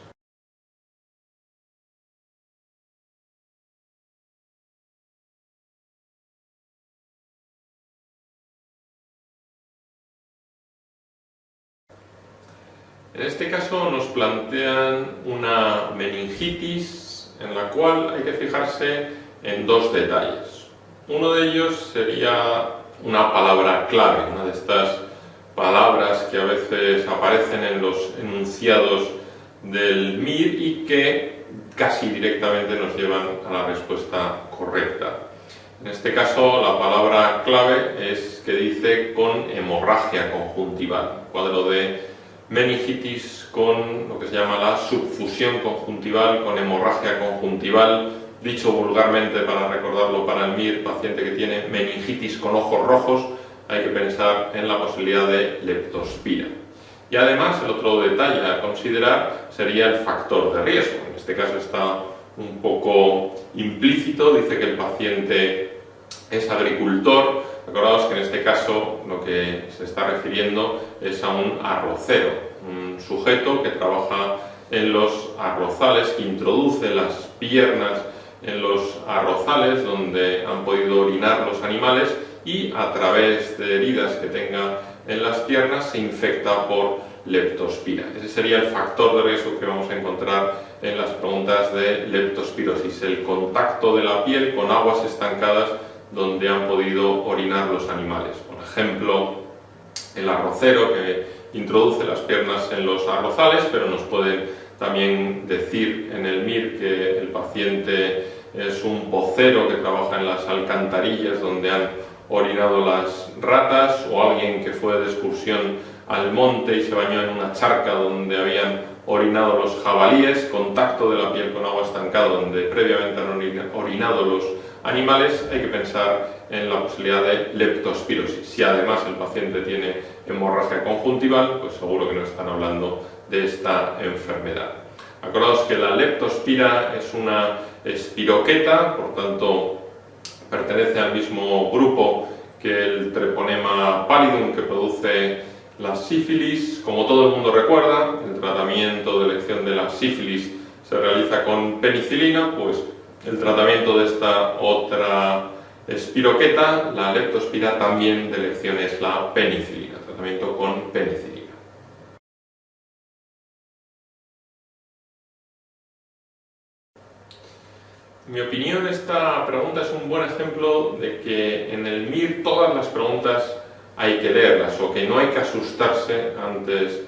En este caso nos plantean una meningitis en la cual hay que fijarse en dos detalles. Uno de ellos sería una palabra clave, una de estas palabras que a veces aparecen en los enunciados del MIR y que casi directamente nos llevan a la respuesta correcta. En este caso la palabra clave es que dice con hemorragia conjuntival, cuadro de meningitis con lo que se llama la subfusión conjuntival, con hemorragia conjuntival, dicho vulgarmente para recordarlo para el MIR, paciente que tiene meningitis con ojos rojos, hay que pensar en la posibilidad de leptospira. Y además el otro detalle a considerar sería el factor de riesgo. En este caso está un poco implícito, dice que el paciente es agricultor. Acordaos que en este caso lo que se está refiriendo es a un arrocero, un sujeto que trabaja en los arrozales, que introduce las piernas en los arrozales donde han podido orinar los animales y a través de heridas que tenga en las piernas se infecta por leptospira. Ese sería el factor de riesgo que vamos a encontrar en las preguntas de leptospirosis, el contacto de la piel con aguas estancadas donde han podido orinar los animales. Por ejemplo, el arrocero que introduce las piernas en los arrozales, pero nos pueden también decir en el MIR que el paciente es un pocero que trabaja en las alcantarillas donde han orinado las ratas, o alguien que fue de excursión al monte y se bañó en una charca donde habían orinado los jabalíes, contacto de la piel con agua estancada donde previamente han orinado los animales. Hay que pensar en la posibilidad de leptospirosis. Si además el paciente tiene hemorragia conjuntival, pues seguro que no están hablando de esta enfermedad. Acordaos que la leptospira es una espiroqueta, por tanto pertenece al mismo grupo que el treponema pallidum que produce la sífilis. Como todo el mundo recuerda, el tratamiento de elección de la sífilis se realiza con penicilina, pues el tratamiento de esta otra espiroqueta, la leptospira, también de elección es la penicilina, tratamiento con penicilina. En mi opinión, esta pregunta es un buen ejemplo de que en el MIR todas las preguntas hay que leerlas, o que no hay que asustarse antes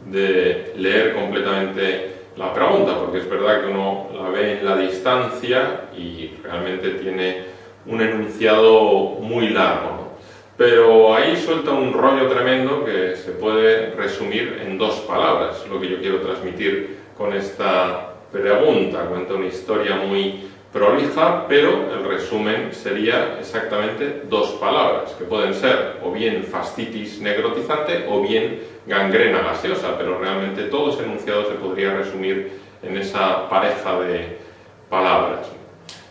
de leer completamente la pregunta, porque es verdad que uno la ve en la distancia y realmente tiene un enunciado muy largo, ¿no? Pero ahí suelta un rollo tremendo que se puede resumir en dos palabras, lo que yo quiero transmitir con esta pregunta. Cuenta una historia muy prolija, pero el resumen sería exactamente dos palabras, que pueden ser o bien fascitis necrotizante o bien gangrena gaseosa, pero realmente todo ese enunciado se podría resumir en esa pareja de palabras.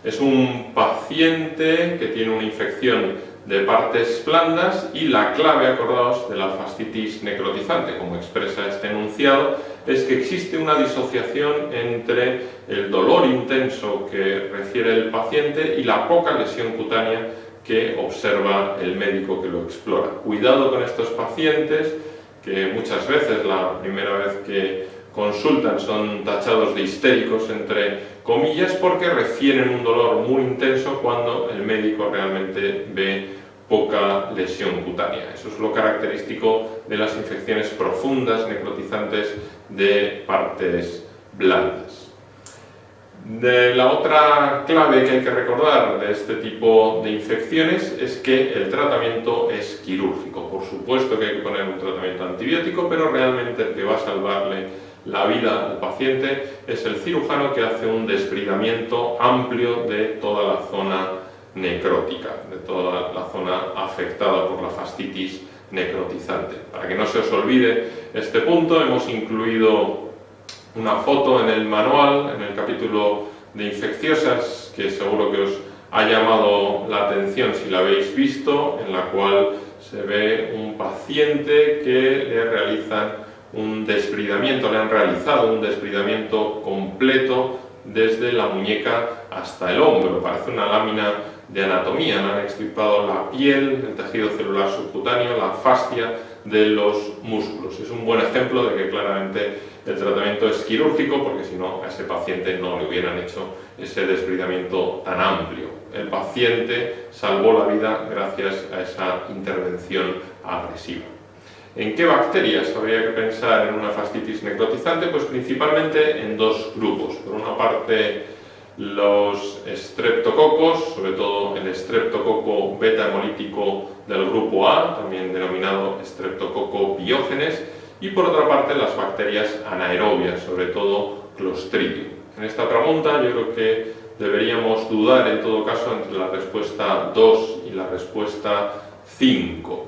Es un paciente que tiene una infección de partes blandas y la clave, acordaos, de la fascitis necrotizante, como expresa este enunciado, es que existe una disociación entre el dolor intenso que refiere el paciente y la poca lesión cutánea que observa el médico que lo explora. Cuidado con estos pacientes que muchas veces la primera vez que consultan son tachados de histéricos, entre comillas, porque refieren un dolor muy intenso cuando el médico realmente ve poca lesión cutánea. Eso es lo característico de las infecciones profundas necrotizantes de partes blandas. De la otra clave que hay que recordar de este tipo de infecciones es que el tratamiento es quirúrgico. Por supuesto que hay que poner un tratamiento antibiótico, pero realmente el que va a salvarle la vida al paciente es el cirujano, que hace un desbridamiento amplio de toda la zona necrótica, de toda la zona afectada por la fascitis necrotizante. Para que no se os olvide este punto, hemos incluido una foto en el manual, en el capítulo de infecciosas, que seguro que os ha llamado la atención si la habéis visto, en la cual se ve un paciente que le realizan un desbridamiento, le han realizado un desbridamiento completo desde la muñeca hasta el hombro. Parece una lámina de anatomía, le han extirpado la piel, el tejido celular subcutáneo, la fascia de los músculos. Es un buen ejemplo de que claramente el tratamiento es quirúrgico, porque si no a ese paciente no le hubieran hecho ese desbridamiento tan amplio. El paciente salvó la vida gracias a esa intervención agresiva. ¿En qué bacterias habría que pensar en una fascitis necrotizante? Pues principalmente en dos grupos. Por una parte, los estreptococos, sobre todo el estreptococo beta hemolítico del grupo A, también denominado estreptococo biógenes, y por otra parte las bacterias anaerobias, sobre todo Clostridium. En esta pregunta yo creo que deberíamos dudar en todo caso entre la respuesta 2 y la respuesta 5.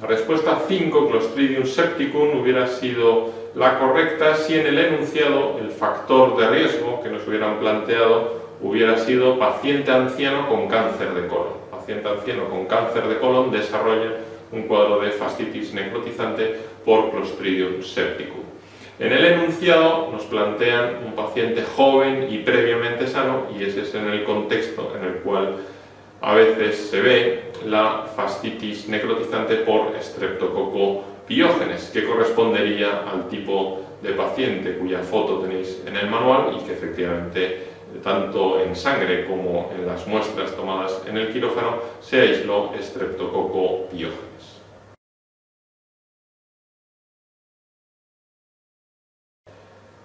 La respuesta 5, Clostridium septicum, hubiera sido la correcta si en el enunciado el factor de riesgo que nos hubieran planteado hubiera sido paciente anciano con cáncer de colon. Paciente anciano con cáncer de colon desarrolla un cuadro de fascitis necrotizante por Clostridium septicum. En el enunciado nos plantean un paciente joven y previamente sano, y ese es en el contexto en el cual a veces se ve la fascitis necrotizante por estreptococo biógenes, que correspondería al tipo de paciente cuya foto tenéis en el manual y que efectivamente tanto en sangre como en las muestras tomadas en el quirófano se aisló estreptococo biógenes.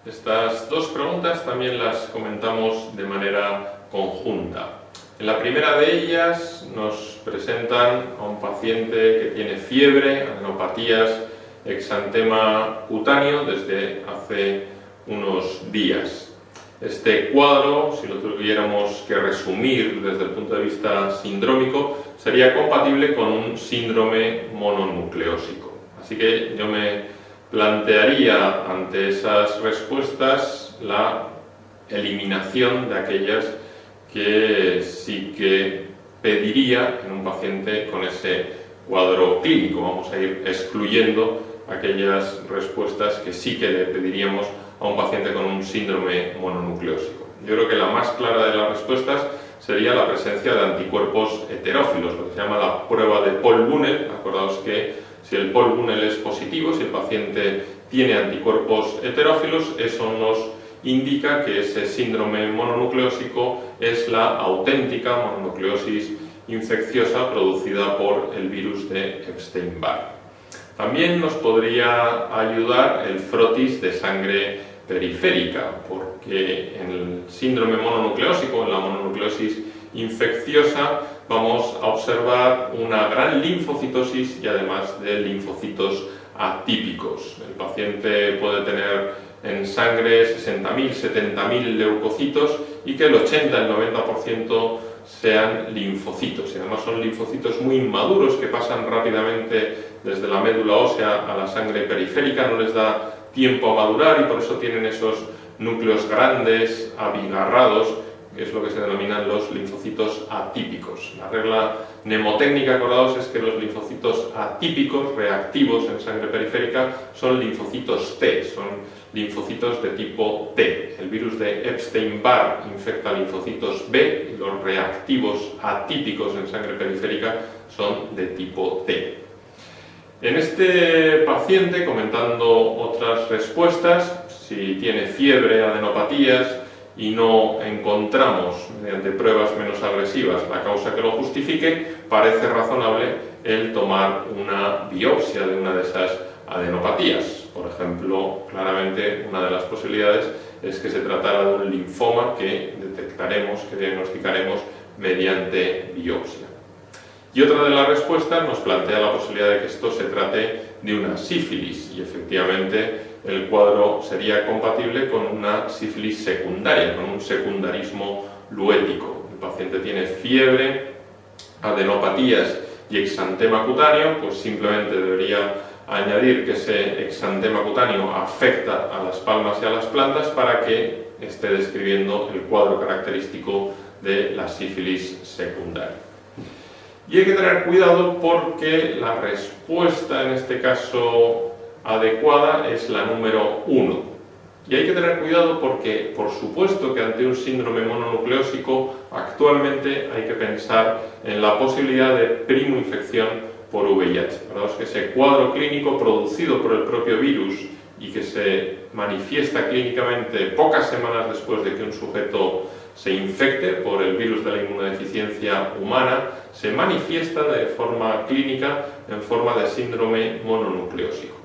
Estas dos preguntas también las comentamos de manera conjunta. En la primera de ellas nos presentan a un paciente que tiene fiebre, adenopatías, exantema cutáneo desde hace unos días. Este cuadro, si lo tuviéramos que resumir desde el punto de vista sindrómico, sería compatible con un síndrome mononucleósico. Así que yo me plantearía ante esas respuestas la eliminación de aquellas que sí que pediría en un paciente con ese cuadro clínico. Vamos a ir excluyendo aquellas respuestas que sí que le pediríamos a un paciente con un síndrome mononucleósico. Yo creo que la más clara de las respuestas sería la presencia de anticuerpos heterófilos, lo que se llama la prueba de Paul-Bunel. Acordaos que si el Paul-Bunel es positivo, si el paciente tiene anticuerpos heterófilos, eso nos indica que ese síndrome mononucleósico es la auténtica mononucleosis infecciosa producida por el virus de Epstein-Barr. También nos podría ayudar el frotis de sangre periférica, porque en el síndrome mononucleósico, en la mononucleosis infecciosa, vamos a observar una gran linfocitosis y además de linfocitos atípicos. El paciente puede tener en sangre 60.000, 70.000 leucocitos y que el 80, el 90% sean linfocitos. Y además son linfocitos muy inmaduros que pasan rápidamente desde la médula ósea a la sangre periférica, no les da tiempo a madurar y por eso tienen esos núcleos grandes, abigarrados, que es lo que se denominan los linfocitos atípicos. La regla mnemotécnica, acordaos, es que los linfocitos atípicos, reactivos en sangre periférica, son linfocitos T, son linfocitos de tipo T. El virus de Epstein-Barr infecta linfocitos B y los reactivos atípicos en sangre periférica son de tipo T. En este paciente, comentando otras respuestas, si tiene fiebre, adenopatías, y no encontramos, mediante pruebas menos agresivas, la causa que lo justifique, parece razonable el tomar una biopsia de una de esas adenopatías. Por ejemplo, claramente una de las posibilidades es que se tratara de un linfoma que detectaremos, que diagnosticaremos mediante biopsia. Y otra de las respuestas nos plantea la posibilidad de que esto se trate de una sífilis, y efectivamente el cuadro sería compatible con una sífilis secundaria, con un secundarismo luético. El paciente tiene fiebre, adenopatías y exantema cutáneo, pues simplemente debería añadir que ese exantema cutáneo afecta a las palmas y a las plantas para que esté describiendo el cuadro característico de la sífilis secundaria. Y hay que tener cuidado porque la respuesta en este caso adecuada es la número 1. Y hay que tener cuidado porque, por supuesto que ante un síndrome mononucleósico, actualmente hay que pensar en la posibilidad de primoinfección por VIH. Acordaos que ese cuadro clínico producido por el propio virus y que se manifiesta clínicamente pocas semanas después de que un sujeto se infecte por el virus de la inmunodeficiencia humana, se manifiesta de forma clínica en forma de síndrome mononucleósico.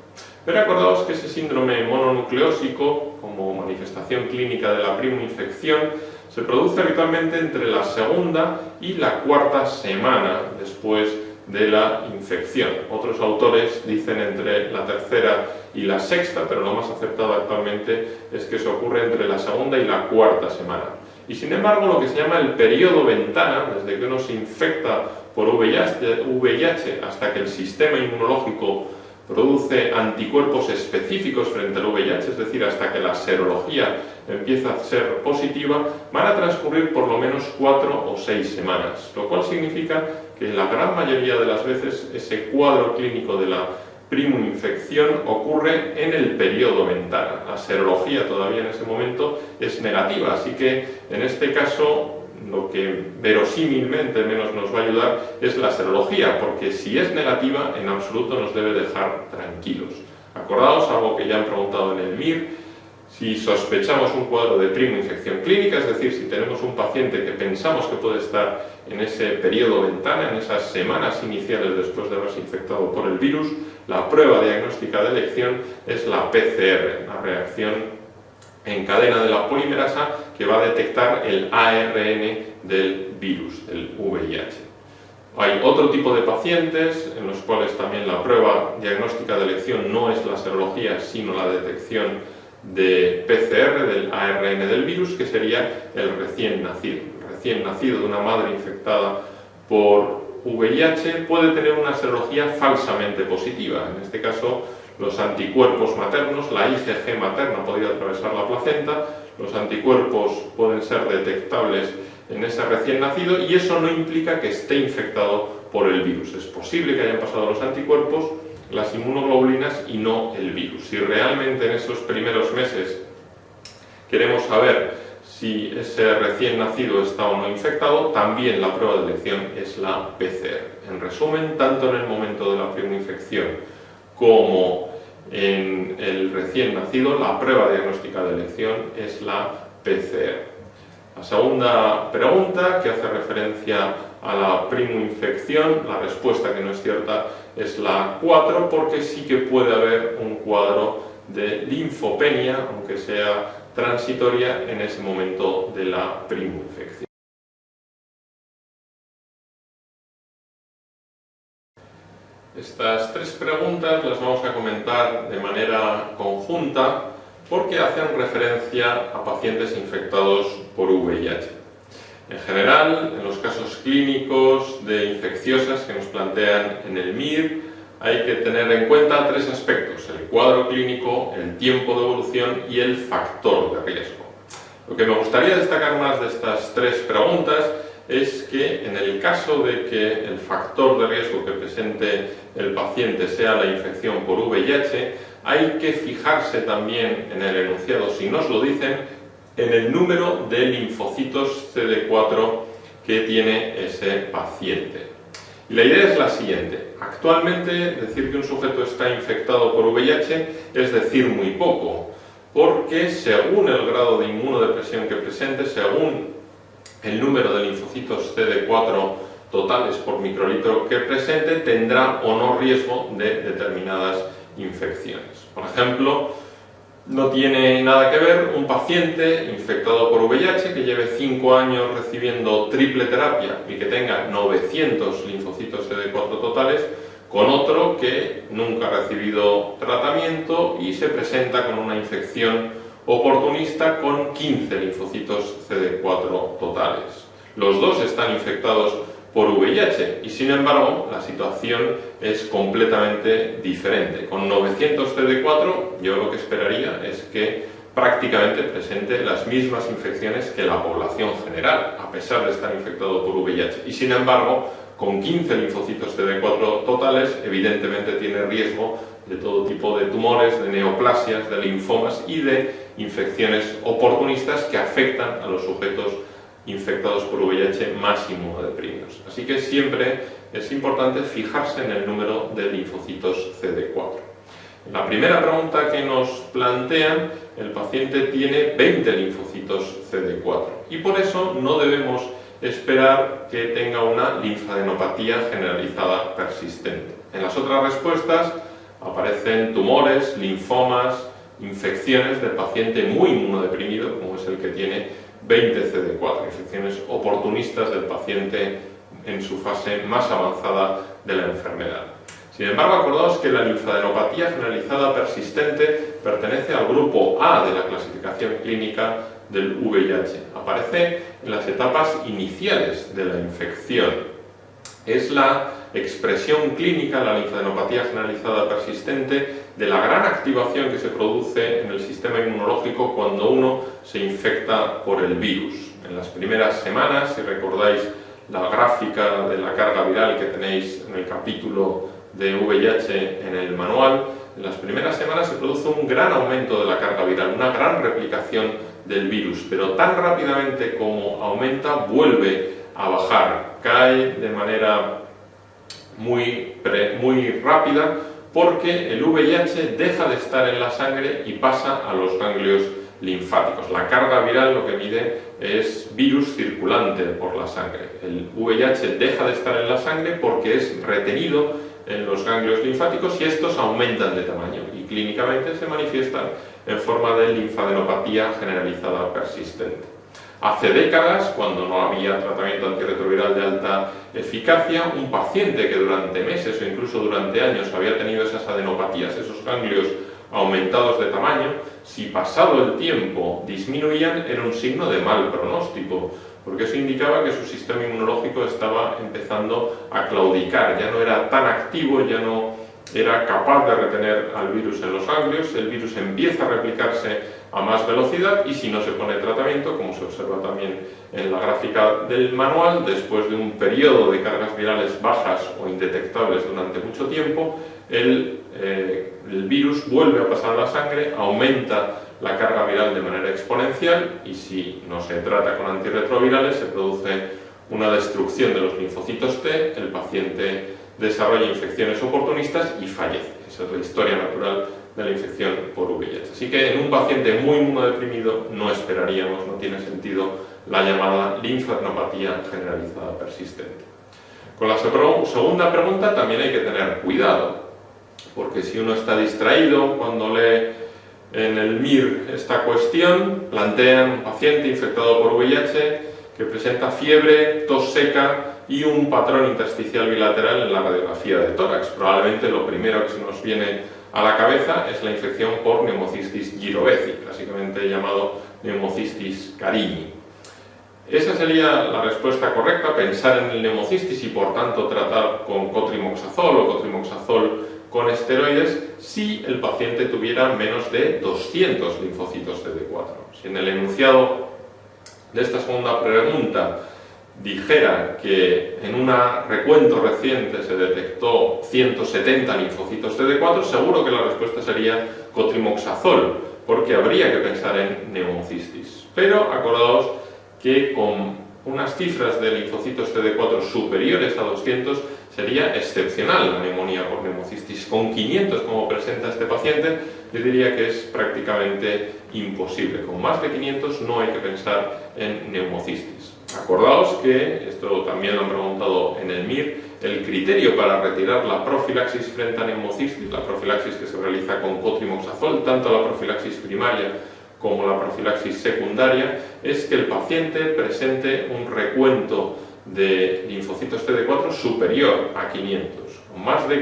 Pero acordaos que ese síndrome mononucleósico, como manifestación clínica de la primoinfección, se produce habitualmente entre la segunda y la cuarta semana después de la infección. Otros autores dicen entre la tercera y la sexta, pero lo más aceptado actualmente es que eso ocurre entre la segunda y la cuarta semana. Y sin embargo, lo que se llama el periodo ventana, desde que uno se infecta por VIH hasta que el sistema inmunológico produce anticuerpos específicos frente al VIH, es decir, hasta que la serología empieza a ser positiva, van a transcurrir por lo menos 4 o 6 semanas, lo cual significa que la gran mayoría de las veces ese cuadro clínico de la primoinfección ocurre en el periodo ventana. La serología todavía en ese momento es negativa, así que en este caso lo que verosímilmente menos nos va a ayudar es la serología, porque si es negativa, en absoluto nos debe dejar tranquilos. Acordaos, algo que ya han preguntado en el MIR, si sospechamos un cuadro de primoinfección clínica, es decir, si tenemos un paciente que pensamos que puede estar en ese periodo ventana, en esas semanas iniciales después de haberse infectado por el virus, la prueba diagnóstica de elección es la PCR, la reacción en cadena de la polimerasa que va a detectar el ARN del virus, del VIH. Hay otro tipo de pacientes en los cuales también la prueba diagnóstica de elección no es la serología, sino la detección de PCR del ARN del virus, que sería el recién nacido. El recién nacido de una madre infectada por VIH puede tener una serología falsamente positiva. En este caso, los anticuerpos maternos, la IgG materna podría atravesar la placenta, los anticuerpos pueden ser detectables en ese recién nacido y eso no implica que esté infectado por el virus. Es posible que hayan pasado los anticuerpos, las inmunoglobulinas y no el virus. Si realmente en esos primeros meses queremos saber si ese recién nacido está o no infectado, también la prueba de elección es la PCR. En resumen, tanto en el momento de la primoinfección como en el recién nacido, la prueba diagnóstica de elección es la PCR. La segunda pregunta, que hace referencia a la primoinfección, la respuesta que no es cierta es la 4, porque sí que puede haber un cuadro de linfopenia, aunque sea transitoria, en ese momento de la primoinfección. Estas tres preguntas las vamos a comentar de manera conjunta porque hacen referencia a pacientes infectados por VIH. En general, en los casos clínicos de infecciosas que nos plantean en el MIR, hay que tener en cuenta tres aspectos: el cuadro clínico, el tiempo de evolución y el factor de riesgo. Lo que me gustaría destacar más de estas tres preguntas es que en el caso de que el factor de riesgo que presente el paciente sea la infección por VIH, hay que fijarse también en el enunciado, si nos lo dicen, en el número de linfocitos CD4 que tiene ese paciente. Y la idea es la siguiente: actualmente decir que un sujeto está infectado por VIH es decir muy poco, porque según el grado de inmunodepresión que presente, según el número de linfocitos CD4 totales por microlitro que presente, tendrá o no riesgo de determinadas infecciones. Por ejemplo, no tiene nada que ver un paciente infectado por VIH que lleve 5 años recibiendo triple terapia y que tenga 900 linfocitos CD4 totales con otro que nunca ha recibido tratamiento y se presenta con una infección oportunista con 15 linfocitos CD4 totales. Los dos están infectados por VIH, y sin embargo la situación es completamente diferente. Con 900 CD4 yo lo que esperaría es que prácticamente presente las mismas infecciones que la población general, a pesar de estar infectado por VIH, y sin embargo con 15 linfocitos CD4 totales evidentemente tiene riesgo de todo tipo de tumores, de neoplasias, de linfomas y de infecciones oportunistas que afectan a los sujetos infectados por VIH más inmunodeprimidos. Así que siempre es importante fijarse en el número de linfocitos CD4. La primera pregunta que nos plantean, el paciente tiene 20 linfocitos CD4 y por eso no debemos esperar que tenga una linfadenopatía generalizada persistente. En las otras respuestas aparecen tumores, linfomas, infecciones del paciente muy inmunodeprimido, como es el que tiene 20 CD4, infecciones oportunistas del paciente en su fase más avanzada de la enfermedad. Sin embargo, acordaos que la linfadenopatía generalizada persistente pertenece al grupo A de la clasificación clínica del VIH. Aparece en las etapas iniciales de la infección. Es la expresión clínica, la linfadenopatía generalizada persistente, de la gran activación que se produce en el sistema inmunológico cuando uno se infecta por el virus. En las primeras semanas, si recordáis la gráfica de la carga viral que tenéis en el capítulo de VIH en el manual, en las primeras semanas se produce un gran aumento de la carga viral, una gran replicación del virus, pero tan rápidamente como aumenta, vuelve a bajar, cae de manera muy rápida, porque el VIH deja de estar en la sangre y pasa a los ganglios linfáticos. La carga viral lo que mide es virus circulante por la sangre. El VIH deja de estar en la sangre porque es retenido en los ganglios linfáticos y estos aumentan de tamaño y clínicamente se manifiestan en forma de linfadenopatía generalizada persistente. Hace décadas, cuando no había tratamiento antirretroviral de alta eficacia, un paciente que durante meses o incluso durante años había tenido esas adenopatías, esos ganglios aumentados de tamaño, si pasado el tiempo disminuían, era un signo de mal pronóstico, porque eso indicaba que su sistema inmunológico estaba empezando a claudicar, ya no era tan activo, ya no era capaz de retener al virus en los ganglios, el virus empieza a replicarse a más velocidad y si no se pone tratamiento, como se observa también en la gráfica del manual, después de un periodo de cargas virales bajas o indetectables durante mucho tiempo, el virus vuelve a pasar a la sangre, aumenta la carga viral de manera exponencial y si no se trata con antirretrovirales se produce una destrucción de los linfocitos T, el paciente desarrolla infecciones oportunistas y fallece. Esa es la historia natural de la infección por VIH. Así que en un paciente muy inmunodeprimido no esperaríamos, no tiene sentido la llamada linfadenopatía generalizada persistente. Con la segunda pregunta también hay que tener cuidado, porque si uno está distraído cuando lee en el MIR esta cuestión, plantean un paciente infectado por VIH que presenta fiebre, tos seca y un patrón intersticial bilateral en la radiografía de tórax. Probablemente lo primero que se nos viene a la cabeza es la infección por Pneumocystis jirovecii, clásicamente llamado Pneumocystis carini. Esa sería la respuesta correcta, pensar en el pneumocystis y por tanto tratar con cotrimoxazol o cotrimoxazol con esteroides si el paciente tuviera menos de 200 linfocitos CD4. Si en el enunciado de esta segunda pregunta dijera que en un recuento reciente se detectó 170 linfocitos CD4, seguro que la respuesta sería cotrimoxazol, porque habría que pensar en pneumocystis. Pero acordaos que con unas cifras de linfocitos CD4 superiores a 200 sería excepcional la neumonía por pneumocystis. Con 500, como presenta este paciente, yo diría que es prácticamente imposible. Con más de 500 no hay que pensar en pneumocystis. Acordaos que, esto también lo han preguntado en el MIR, el criterio para retirar la profilaxis frente a pneumocystis, la profilaxis que se realiza con cotrimoxazol, tanto la profilaxis primaria como la profilaxis secundaria, es que el paciente presente un recuento de linfocitos CD4 superior a 500, con más de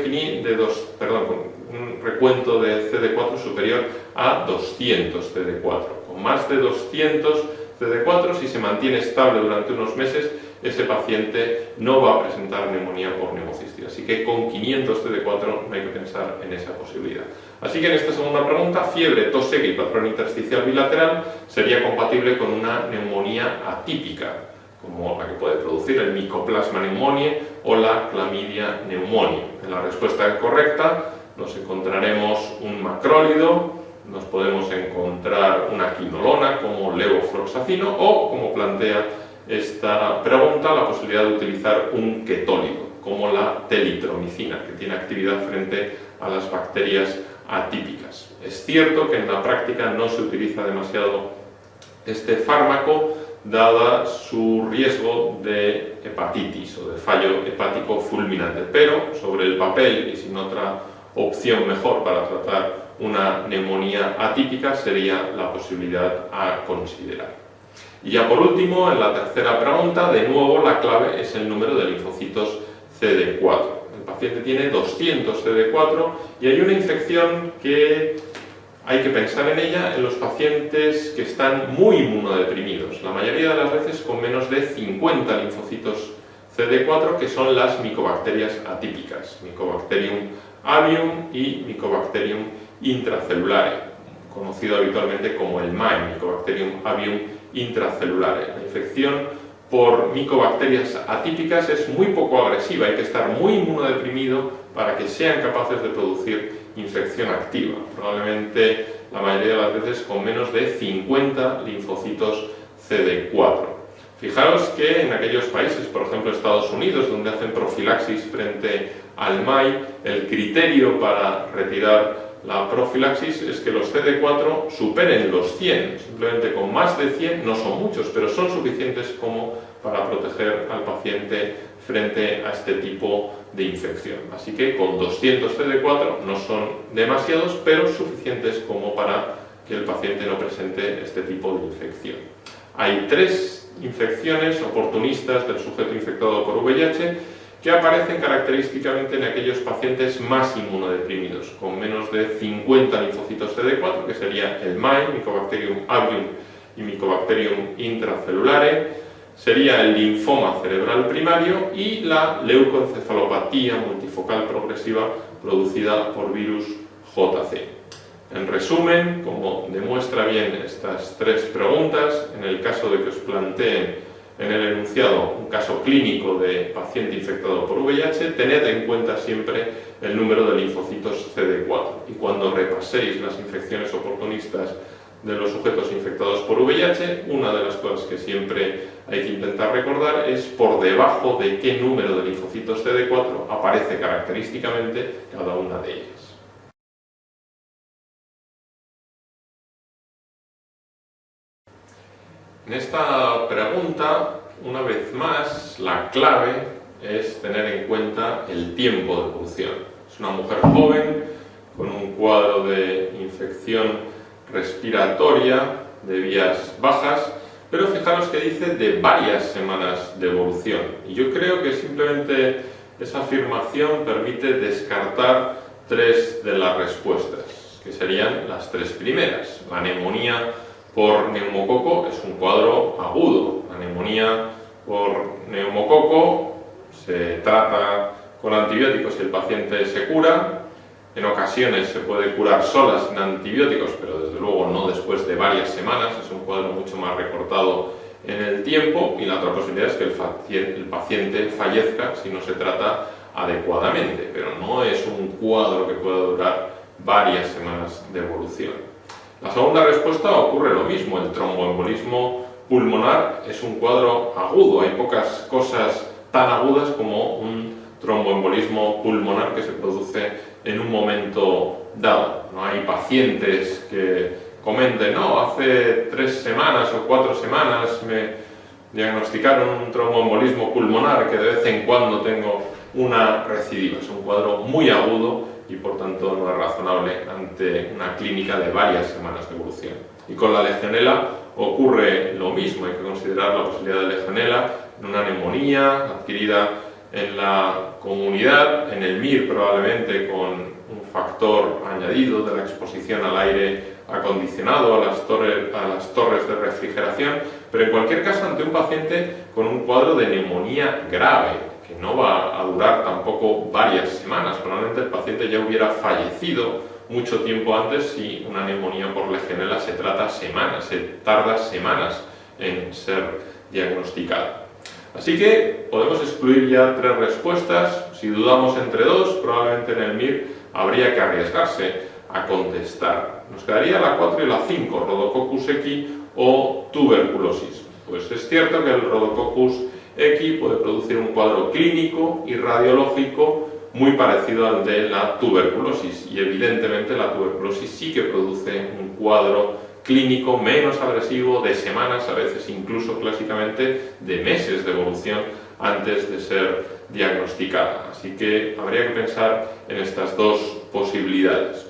un recuento de CD4 superior a 200 CD4, con más de 200 CD4, si se mantiene estable durante unos meses, ese paciente no va a presentar neumonía por neumocistis. Así que con 500 CD4 no hay que pensar en esa posibilidad. Así que en esta segunda pregunta, fiebre, tos seca y patrón intersticial bilateral sería compatible con una neumonía atípica, como la que puede producir el Mycoplasma pneumoniae o la Chlamydia pneumoniae. En la respuesta correcta nos encontraremos un macrólido, nos podemos encontrar una quinolona como levofloxacino o, como plantea esta pregunta, la posibilidad de utilizar un ketólido como la telitromicina, que tiene actividad frente a las bacterias atípicas. Es cierto que en la práctica no se utiliza demasiado este fármaco, dada su riesgo de hepatitis o de fallo hepático fulminante, pero sobre el papel y sin otra opción mejor para tratar una neumonía atípica sería la posibilidad a considerar. Y ya por último, en la tercera pregunta, de nuevo la clave es el número de linfocitos CD4. El paciente tiene 200 CD4 y hay una infección que hay que pensar en ella en los pacientes que están muy inmunodeprimidos, la mayoría de las veces con menos de 50 linfocitos CD4, que son las micobacterias atípicas, Mycobacterium avium y Mycobacterium intracelulare, conocido habitualmente como el MAI, Mycobacterium avium intracelulare. La infección por micobacterias atípicas es muy poco agresiva, hay que estar muy inmunodeprimido para que sean capaces de producir infección activa, probablemente la mayoría de las veces con menos de 50 linfocitos CD4. Fijaros que en aquellos países, por ejemplo Estados Unidos, donde hacen profilaxis frente al MAI, el criterio para retirar la profilaxis es que los CD4 superen los 100, simplemente con más de 100, no son muchos, pero son suficientes como para proteger al paciente frente a este tipo de infección. Así que con 200 CD4 no son demasiados, pero suficientes como para que el paciente no presente este tipo de infección. Hay 3 infecciones oportunistas del sujeto infectado por VIH que aparecen característicamente en aquellos pacientes más inmunodeprimidos, con menos de 50 linfocitos CD4, que sería el MAI, Mycobacterium avium y Mycobacterium intracelulare, sería el linfoma cerebral primario y la leucoencefalopatía multifocal progresiva producida por virus JC. En resumen, como demuestra bien estas 3 preguntas, en el caso de que os planteen en el enunciado un caso clínico de paciente infectado por VIH, tened en cuenta siempre el número de linfocitos CD4 y cuando repaséis las infecciones oportunistas de los sujetos infectados por VIH, una de las cosas que siempre hay que intentar recordar es por debajo de qué número de linfocitos CD4 aparece característicamente cada una de ellas. En esta pregunta, una vez más, la clave es tener en cuenta el tiempo de evolución. Es una mujer joven con un cuadro de infección respiratoria de vías bajas, pero fijaros que dice de varias semanas de evolución. Y yo creo que simplemente esa afirmación permite descartar 3 de las respuestas, que serían las 3 primeras. La neumonía por neumococo es un cuadro agudo. La neumonía por neumococo se trata con antibióticos y el paciente se cura. En ocasiones se puede curar sola sin antibióticos, pero desde luego no después de varias semanas. Es un cuadro mucho más recortado en el tiempo y la otra posibilidad es que el paciente fallezca si no se trata adecuadamente, pero no es un cuadro que pueda durar varias semanas de evolución. La segunda respuesta ocurre lo mismo, el tromboembolismo pulmonar es un cuadro agudo, hay pocas cosas tan agudas como un tromboembolismo pulmonar que se produce en un momento dado. No hay pacientes que comenten, no, hace 3 semanas o 4 semanas me diagnosticaron un tromboembolismo pulmonar que de vez en cuando tengo una recidiva. Es un cuadro muy agudo y por tanto no es razonable ante una clínica de varias semanas de evolución. Y con la legionela ocurre lo mismo, hay que considerar la posibilidad de legionela en una neumonía adquirida en la comunidad, en el MIR probablemente con un factor añadido de la exposición al aire acondicionado a las torres de refrigeración, pero en cualquier caso ante un paciente con un cuadro de neumonía grave, que no va a durar tampoco varias semanas. Probablemente el paciente ya hubiera fallecido mucho tiempo antes si una neumonía por legionela se tarda semanas en ser diagnosticada. Así que podemos excluir ya 3 respuestas. Si dudamos entre 2, probablemente en el MIR habría que arriesgarse a contestar. Nos quedaría la 4 y la 5, Rhodococcus equi o tuberculosis. Pues es cierto que el Rhodococcus equi puede producir un cuadro clínico y radiológico muy parecido al de la tuberculosis, y evidentemente la tuberculosis sí que produce un cuadro clínico menos agresivo, de semanas, a veces incluso clásicamente de meses de evolución antes de ser diagnosticada. Así que habría que pensar en estas 2 posibilidades.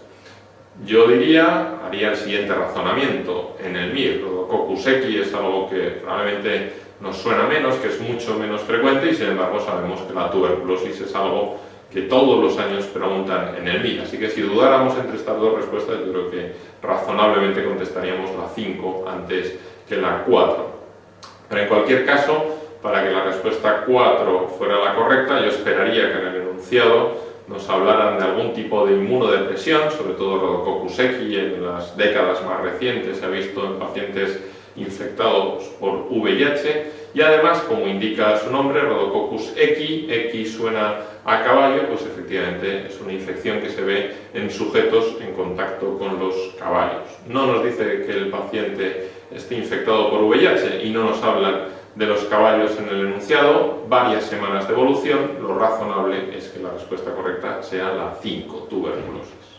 Yo haría el siguiente razonamiento en el MIR. Rhodococcus equi es algo que probablemente nos suena menos, que es mucho menos frecuente, y sin embargo sabemos que la tuberculosis es algo que todos los años preguntan en el MIR. Así que si dudáramos entre estas 2 respuestas, yo creo que razonablemente contestaríamos la 5 antes que la 4. Pero en cualquier caso, para que la respuesta 4 fuera la correcta, yo esperaría que en el enunciado nos hablaran de algún tipo de inmunodepresión, sobre todo Rhodococcus equi. En las décadas más recientes se ha visto en pacientes infectados por VIH, y además, como indica su nombre, Rhodococcus equi suena a caballo, pues efectivamente es una infección que se ve en sujetos en contacto con los caballos. No nos dice que el paciente esté infectado por VIH y no nos hablan de los caballos en el enunciado. Varias semanas de evolución, lo razonable es que la respuesta correcta sea la 5, tuberculosis.